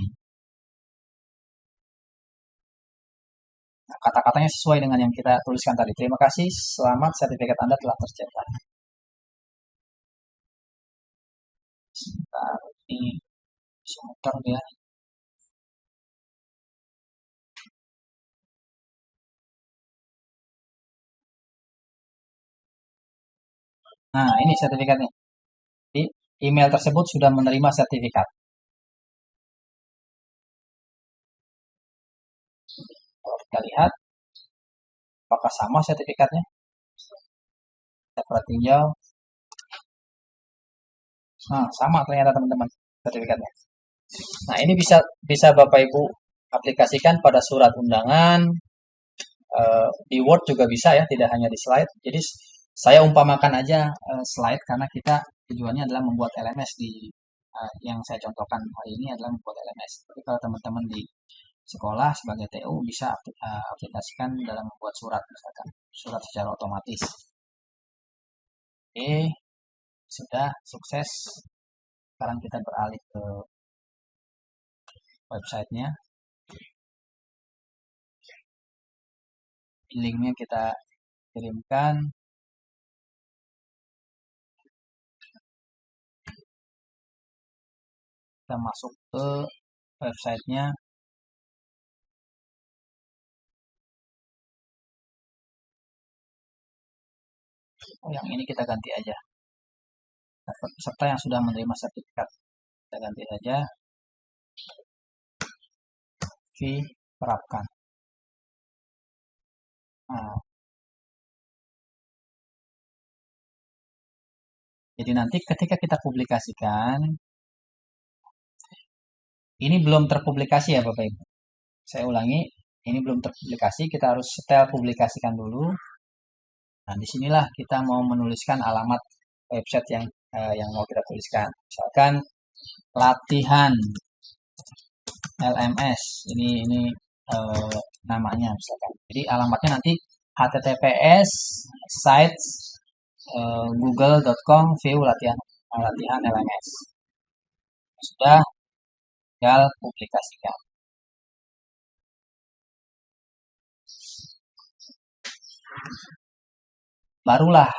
Nah, kata-katanya sesuai dengan yang kita tuliskan tadi. Terima kasih, selamat, sertifikat Anda telah tercetak. Sebentar, ini sebentar ya. Nah, ini sertifikatnya. Di email tersebut sudah menerima sertifikat. Kalau kita lihat, apakah sama sertifikatnya? Kita tinjau. Nah, sama ternyata teman-teman sertifikatnya. Nah, ini bisa Bapak Ibu aplikasikan pada surat undangan, di Word juga bisa ya, tidak hanya di slide. Jadi saya umpamakan aja slide karena kita tujuannya adalah membuat LMS yang saya contohkan hari ini adalah membuat LMS. Tapi kalau teman-teman di sekolah sebagai TU bisa aplikasikan dalam membuat surat, misalkan surat secara otomatis. Oke, sudah sukses. Sekarang kita beralih ke websitenya. Linknya kita kirimkan. Kita masuk ke websitenya. Yang ini kita ganti aja. Daftar peserta yang sudah menerima sertifikat. Kita ganti saja. Fee terapkan. Nah, jadi nanti ketika kita publikasikan, ini belum terpublikasi ya Bapak Ibu. Saya ulangi, ini belum terpublikasi, kita harus setel publikasikan dulu. Nah, disinilah kita mau menuliskan alamat website yang mau kita tuliskan. Misalkan latihan LMS, ini namanya misalkan. Jadi alamatnya nanti https sites google.com view latihan LMS. Sudah, tinggal publikasikan. Barulah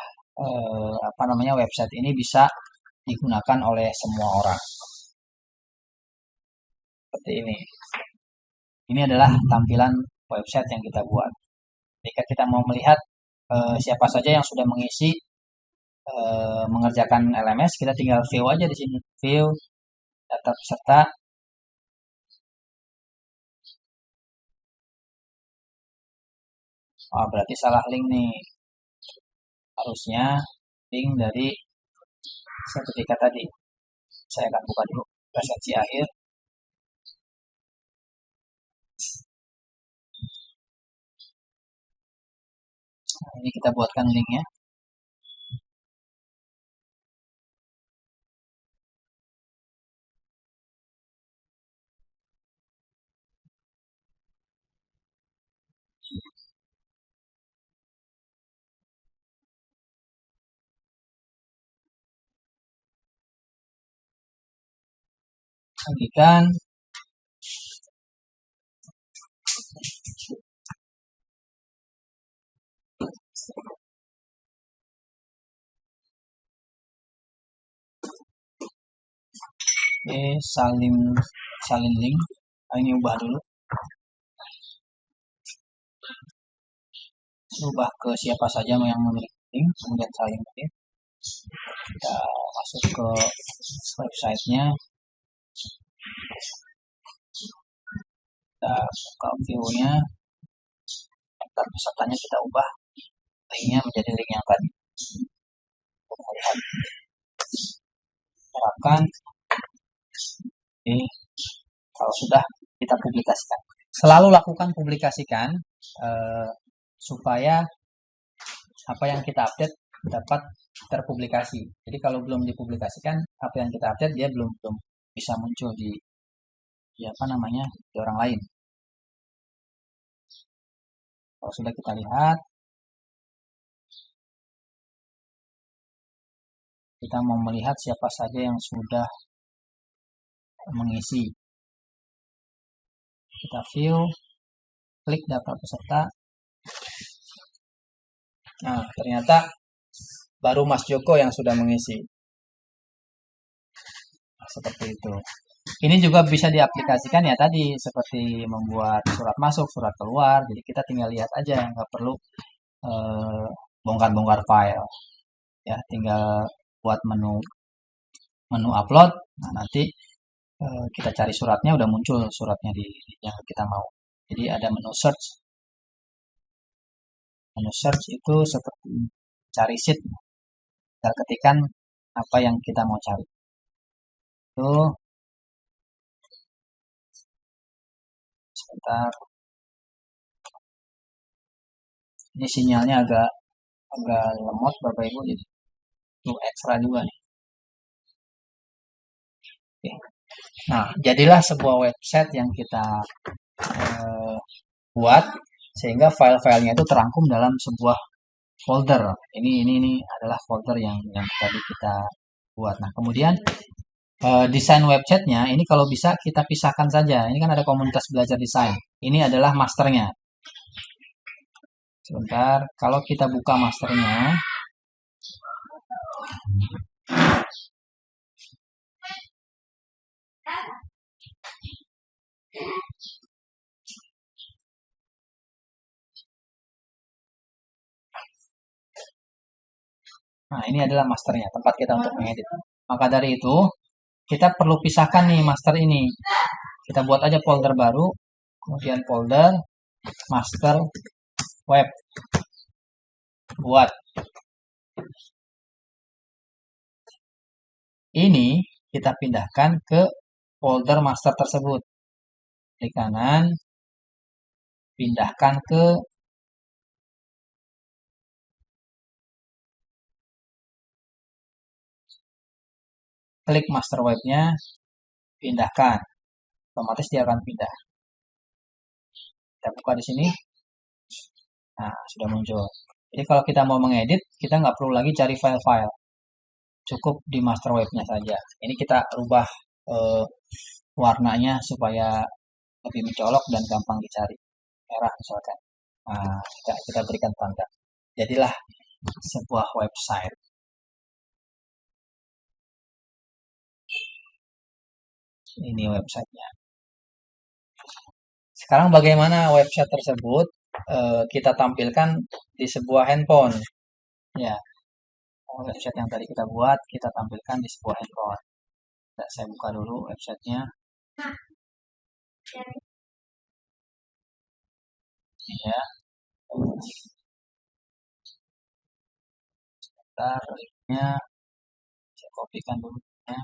website ini bisa digunakan oleh semua orang. Seperti ini. Ini adalah tampilan website yang kita buat. Jika kita mau melihat siapa saja yang sudah mengisi mengerjakan LMS, kita tinggal view aja di sini. View data peserta. Oh, berarti salah link nih. Harusnya link dari sertifikat tadi. Saya akan buka dulu presentasi akhir. Nah, ini kita buatkan linknya. Bagikan. Oke, salin link. Nah, ini ubah dulu. Ubah ke siapa saja yang memiliki link, kemudian salin link. Kita masuk ke websitenya. Kita buka view-nya. Daftar pesertanya kita ubah linknya menjadi link yang tadi. Terapkan. Oke, kalau sudah kita publikasikan. Selalu lakukan publikasikan supaya apa yang kita update dapat terpublikasi. Jadi kalau belum dipublikasikan, apa yang kita update dia belum bisa muncul di orang lain. Kalau sudah kita lihat, kita mau melihat siapa saja yang sudah mengisi. Kita view, klik daftar peserta. Nah, ternyata baru Mas Joko yang sudah mengisi. Nah, seperti itu. Ini juga bisa diaplikasikan ya tadi, seperti membuat surat masuk, surat keluar. Jadi kita tinggal lihat aja, nggak perlu bongkar-bongkar file. Ya, tinggal buat menu upload. Nah, nanti kita cari suratnya, udah muncul suratnya di yang kita mau. Jadi ada menu search. Menu search itu seperti cari sheet. Kita ketikkan apa yang kita mau cari. Itu sebentar. Ini sinyalnya agak lemot Bapak Ibu, jadi itu ekstra juga nih. Oke. Nah, jadilah sebuah website yang kita buat sehingga file-filenya itu terangkum dalam sebuah folder. Ini adalah folder yang tadi kita buat. Nah, kemudian desain websitenya ini kalau bisa kita pisahkan saja. Ini kan ada komunitas belajar desain. Ini adalah masternya. Sebentar, kalau kita buka masternya, Nah, ini adalah masternya, tempat kita untuk mengedit. Maka dari itu, kita perlu pisahkan nih master ini. Kita buat aja folder baru, kemudian folder master web. Buat. Ini kita pindahkan ke folder master tersebut. Klik kanan, pindahkan ke klik master webnya, pindahkan. Otomatis dia akan pindah. Kita buka di sini. Nah, sudah muncul. Jadi kalau kita mau mengedit, kita nggak perlu lagi cari file-file. Cukup di master webnya saja. Ini kita rubah warnanya supaya lebih mencolok dan gampang dicari. Merah misalkan. Nah, kita berikan tanda. Jadilah sebuah website. Ini websitenya. Sekarang bagaimana website tersebut kita tampilkan di sebuah handphone? Ya, website yang tadi kita buat kita tampilkan di sebuah handphone. Saya buka dulu websitenya. Ya. Sebentar, linknya saya kopikan dulu. Ya.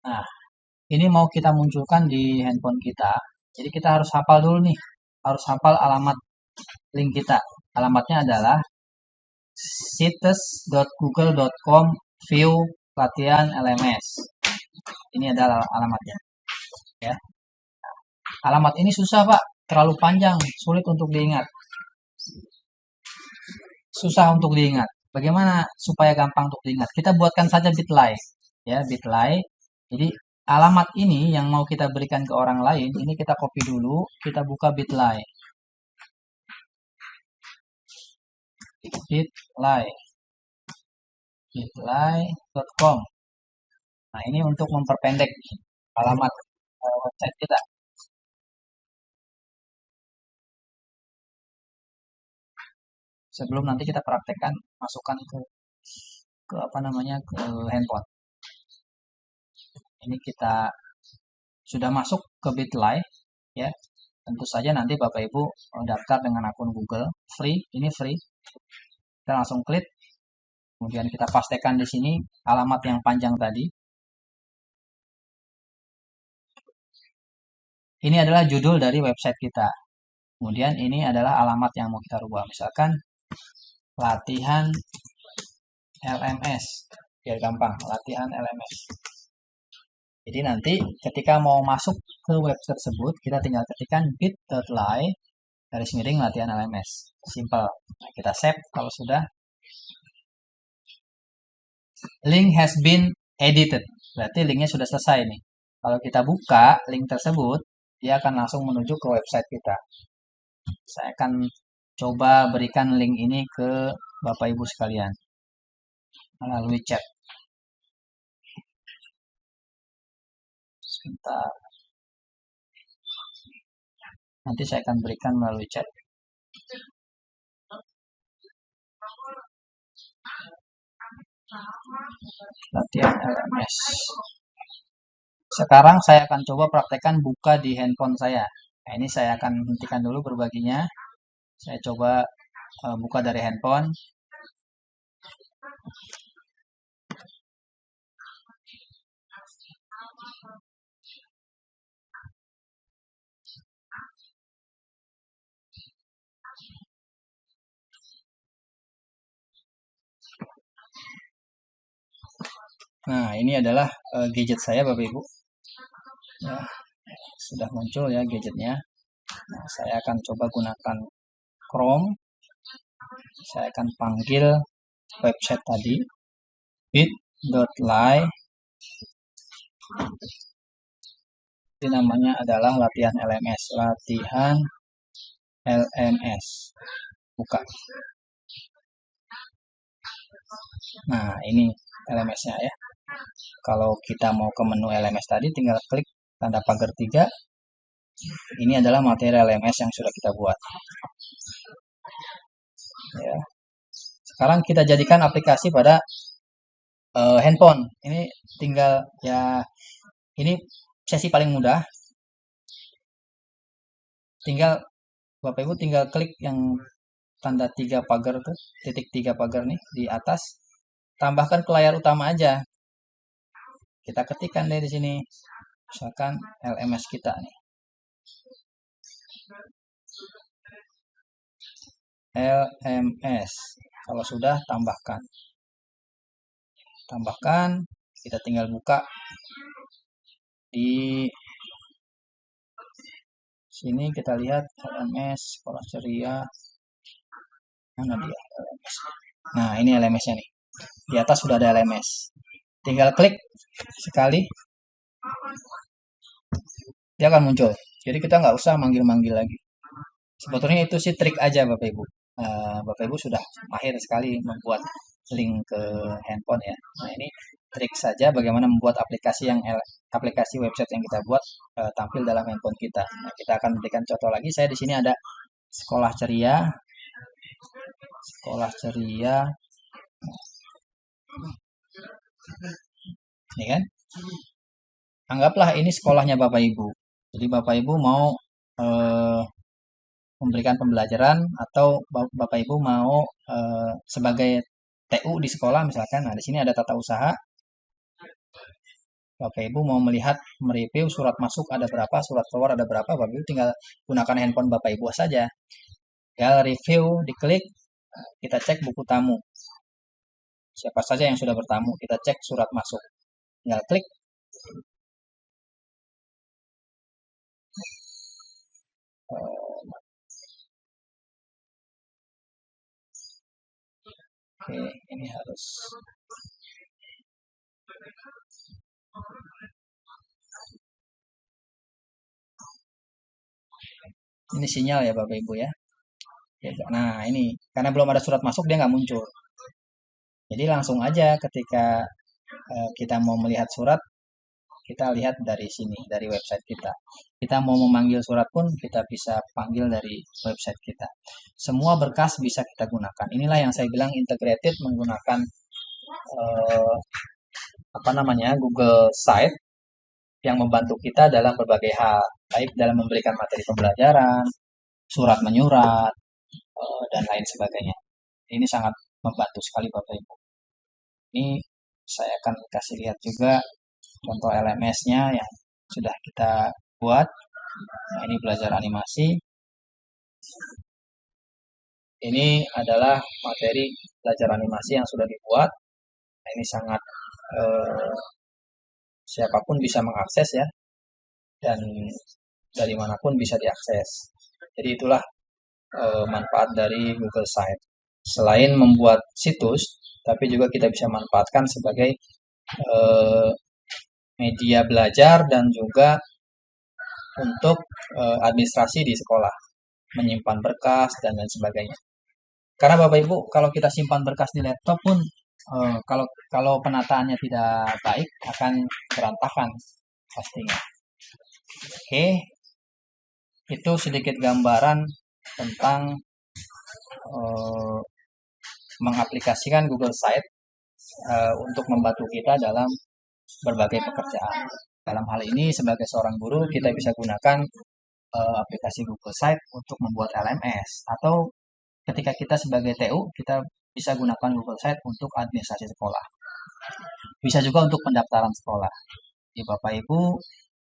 Nah, ini mau kita munculkan di handphone kita. Jadi kita harus hafal dulu nih. Harus hafal alamat link kita. Alamatnya adalah sites.google.com view latihan LMS. Ini adalah alamatnya. Ya. Alamat ini susah, Pak. Terlalu panjang, sulit untuk diingat. Susah untuk diingat. Bagaimana supaya gampang untuk diingat? Kita buatkan saja bitly. Ya, bitly. Jadi alamat ini yang mau kita berikan ke orang lain, ini kita copy dulu, kita buka bitly. bitly.com. Nah, ini untuk memperpendek alamat website kita. Sebelum nanti kita praktekkan, masukkan ke apa namanya ke handphone. Ini kita sudah masuk ke bitly, ya. Tentu saja nanti Bapak Ibu daftar dengan akun Google free, ini free. Kita langsung klik, kemudian kita pastekan di sini alamat yang panjang tadi. Ini adalah judul dari website kita. Kemudian ini adalah alamat yang mau kita rubah. Misalkan latihan LMS. Biar gampang, latihan LMS. Jadi nanti ketika mau masuk ke web tersebut, kita tinggal ketikkan bit.ly garis miring latihan LMS. Simple. Nah, kita save kalau sudah. Link has been edited. Berarti linknya sudah selesai nih. Kalau kita buka link tersebut, dia akan langsung menuju ke website kita. Saya akan coba berikan link ini ke Bapak Ibu sekalian melalui chat. Sebentar. Nanti saya akan berikan melalui chat. Latihan LMS. Sekarang saya akan coba praktekkan buka di handphone saya. Nah, ini saya akan hentikan dulu berbaginya. Saya coba buka dari handphone. Nah, ini adalah gadget saya, Bapak Ibu. Ya, Sudah muncul ya gadgetnya. Nah, saya akan coba gunakan Chrome. Saya akan panggil website tadi, bit.ly. Ini namanya adalah latihan LMS. Latihan LMS. Buka. Nah, ini LMS-nya ya. Kalau kita mau ke menu LMS tadi, tinggal klik tanda pagar 3. Ini adalah materi LMS yang sudah kita buat. Ya. Sekarang kita jadikan aplikasi pada handphone. Ini tinggal ya, ini sesi paling mudah. Tinggal Bapak Ibu tinggal klik yang tanda 3 pagar tuh, titik 3 pagar nih di atas. Tambahkan ke layar utama aja. Kita ketikkan deh di sini. Misalkan LMS kita nih. LMS. Kalau sudah, tambahkan. Kita tinggal buka di sini. Kita lihat LMS Sekolah Ceria. Mana dia LMS? Nah, ini LMS-nya nih. Di atas sudah ada LMS. Tinggal klik sekali, dia akan muncul. Jadi kita nggak usah manggil-manggil lagi. Sebetulnya itu sih trik aja Bapak Ibu. Bapak Ibu sudah mahir sekali membuat link ke handphone ya. Nah, ini trik saja bagaimana membuat aplikasi website yang kita buat tampil dalam handphone kita. Nah, kita akan berikan contoh lagi. Saya di sini ada Sekolah Ceria. Sekolah Ceria. Ini kan? Anggaplah ini sekolahnya Bapak Ibu. Jadi Bapak Ibu mau memberikan pembelajaran atau Bapak Ibu mau sebagai TU di sekolah misalkan. Nah, di sini ada tata usaha. Bapak Ibu mau melihat, mereview surat masuk ada berapa, surat keluar ada berapa, Bapak Ibu tinggal gunakan handphone Bapak Ibu saja. Tinggal review, diklik, kita cek buku tamu. Siapa saja yang sudah bertamu, kita cek surat masuk. Tinggal klik. Oke, ini harus. Ini sinyal ya Bapak Ibu ya. Nah, ini karena belum ada surat masuk dia nggak muncul. Jadi langsung aja ketika kita mau melihat surat, kita lihat dari sini, dari website kita. Kita mau memanggil surat pun kita bisa panggil dari website kita. Semua berkas bisa kita gunakan. Inilah yang saya bilang integrated menggunakan Google Site yang membantu kita dalam berbagai hal, baik dalam memberikan materi pembelajaran, surat menyurat, dan lain sebagainya. Ini sangat membantu sekali Bapak Ibu. Ini saya akan kasih lihat juga contoh LMS-nya yang sudah kita buat. Nah, ini belajar animasi. Ini adalah materi belajar animasi yang sudah dibuat. Nah, ini sangat siapapun bisa mengakses ya, dan dari manapun bisa diakses. Jadi itulah manfaat dari Google Site. Selain membuat situs, tapi juga kita bisa manfaatkan sebagai media belajar dan juga untuk administrasi di sekolah, menyimpan berkas dan lain sebagainya. Karena Bapak Ibu, kalau kita simpan berkas di laptop pun kalau penataannya tidak baik akan berantakan pastinya. Oke, itu sedikit gambaran tentang mengaplikasikan Google Site untuk membantu kita dalam berbagai pekerjaan. Dalam hal ini sebagai seorang guru kita bisa gunakan aplikasi Google Site untuk membuat LMS, atau ketika kita sebagai TU kita bisa gunakan Google Site untuk administrasi sekolah. Bisa juga untuk pendaftaran sekolah. Jadi Bapak Ibu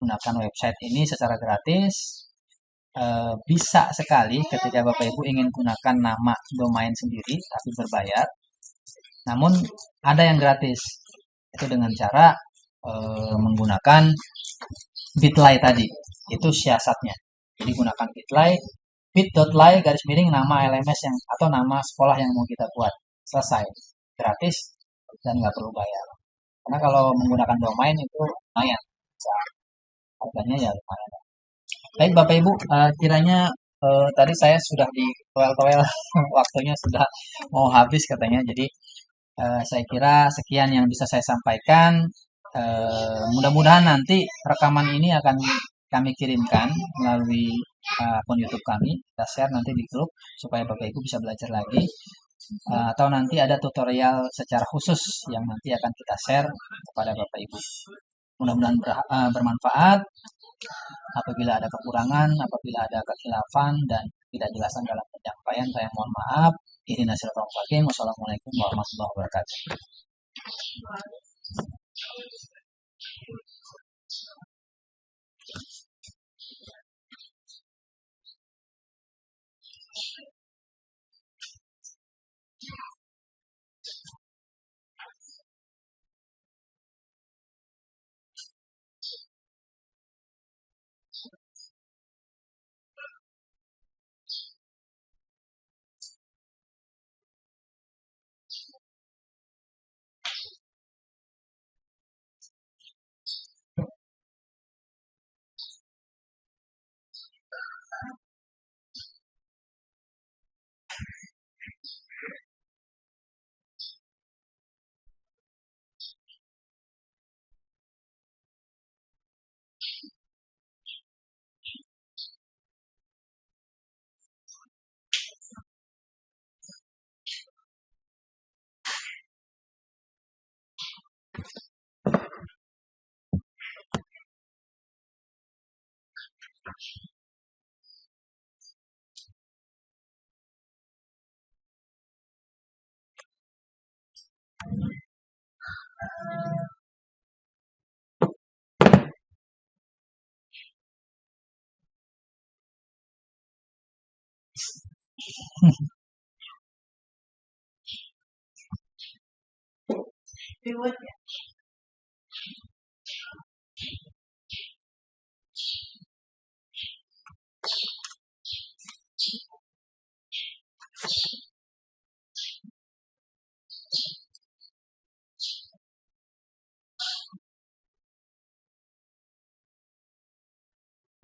gunakan website ini secara gratis. Bisa sekali ketika Bapak Ibu ingin gunakan nama domain sendiri tapi berbayar. Namun ada yang gratis. Itu dengan cara menggunakan bitly tadi. Itu siasatnya. Jadi gunakan bitly, bit.ly garis miring nama LMS yang atau nama sekolah yang mau kita buat. Selesai. Gratis dan nggak perlu bayar. Karena kalau menggunakan domain itu lumayan. Harganya ya lumayan. Baik Bapak Ibu, kiranya tadi saya sudah di toel-toel waktunya sudah mau habis katanya. Jadi saya kira sekian yang bisa saya sampaikan. Mudah-mudahan nanti rekaman ini akan kami kirimkan melalui akun YouTube kami. Kita share nanti di grup supaya Bapak Ibu bisa belajar lagi. Atau nanti ada tutorial secara khusus yang nanti akan kita share kepada Bapak Ibu. Mudah-mudahan bermanfaat. Apabila ada kekurangan, apabila ada kekhilafan dan tidak jelasan dalam penyampaian, saya mohon maaf. Ihdinas siratal mustaqim. Wassalamualaikum warahmatullahi wabarakatuh.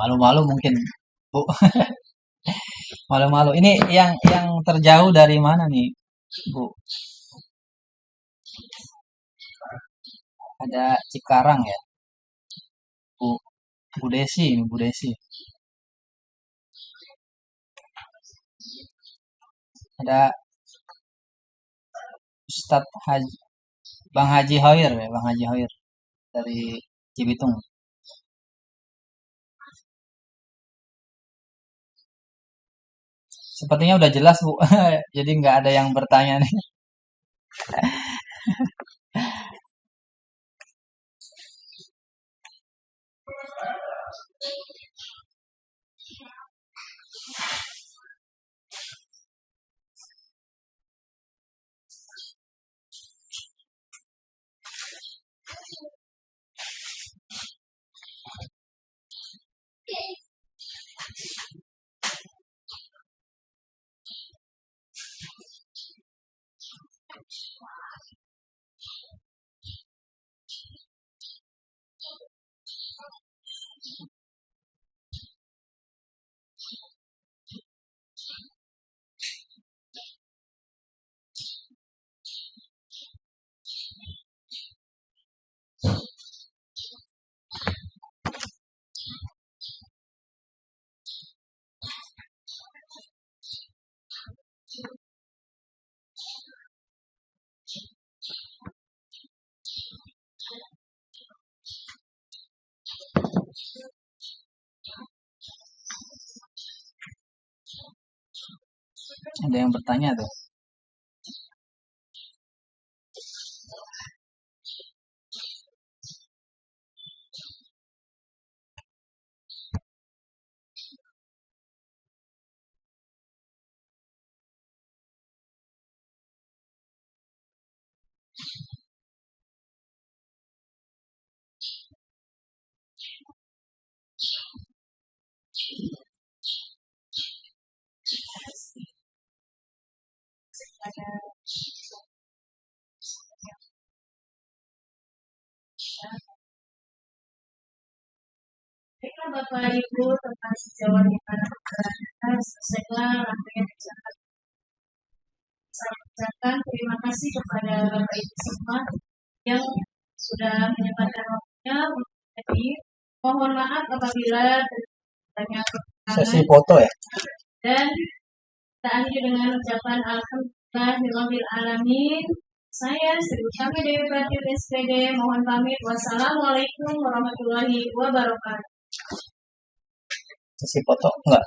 Malu-malu mungkin, Bu. Malu-malu. Ini yang terjauh dari mana nih, Bu? Ada Cikarang ya, Bu. Bu Desi, ini Bu Desi. Ada Ustadz Haji, Bang Haji Hoir ya, Bang Haji Hoir dari Cibitung. Sepertinya udah jelas, Bu. Jadi nggak ada yang bertanya nih. Ada yang bertanya tuh. pada baiklah Bapak Ibu tentang sejauh di mana berada selesailah rangkaian acara. Saya ucapkan terima kasih kepada Bapak Ibu semua yang sudah menyempatkan waktunya untuk hadir. Mohon maaf apabila banyak Sesi kekurangan foto ya. dan kita akhiri dengan ucapan Alhamdulillahirabbil alamin. Saya Sri Utami Dewi Pratiwi SPD mohon pamit. Wassalamualaikum warahmatullahi wabarakatuh. Sesi foto enggak?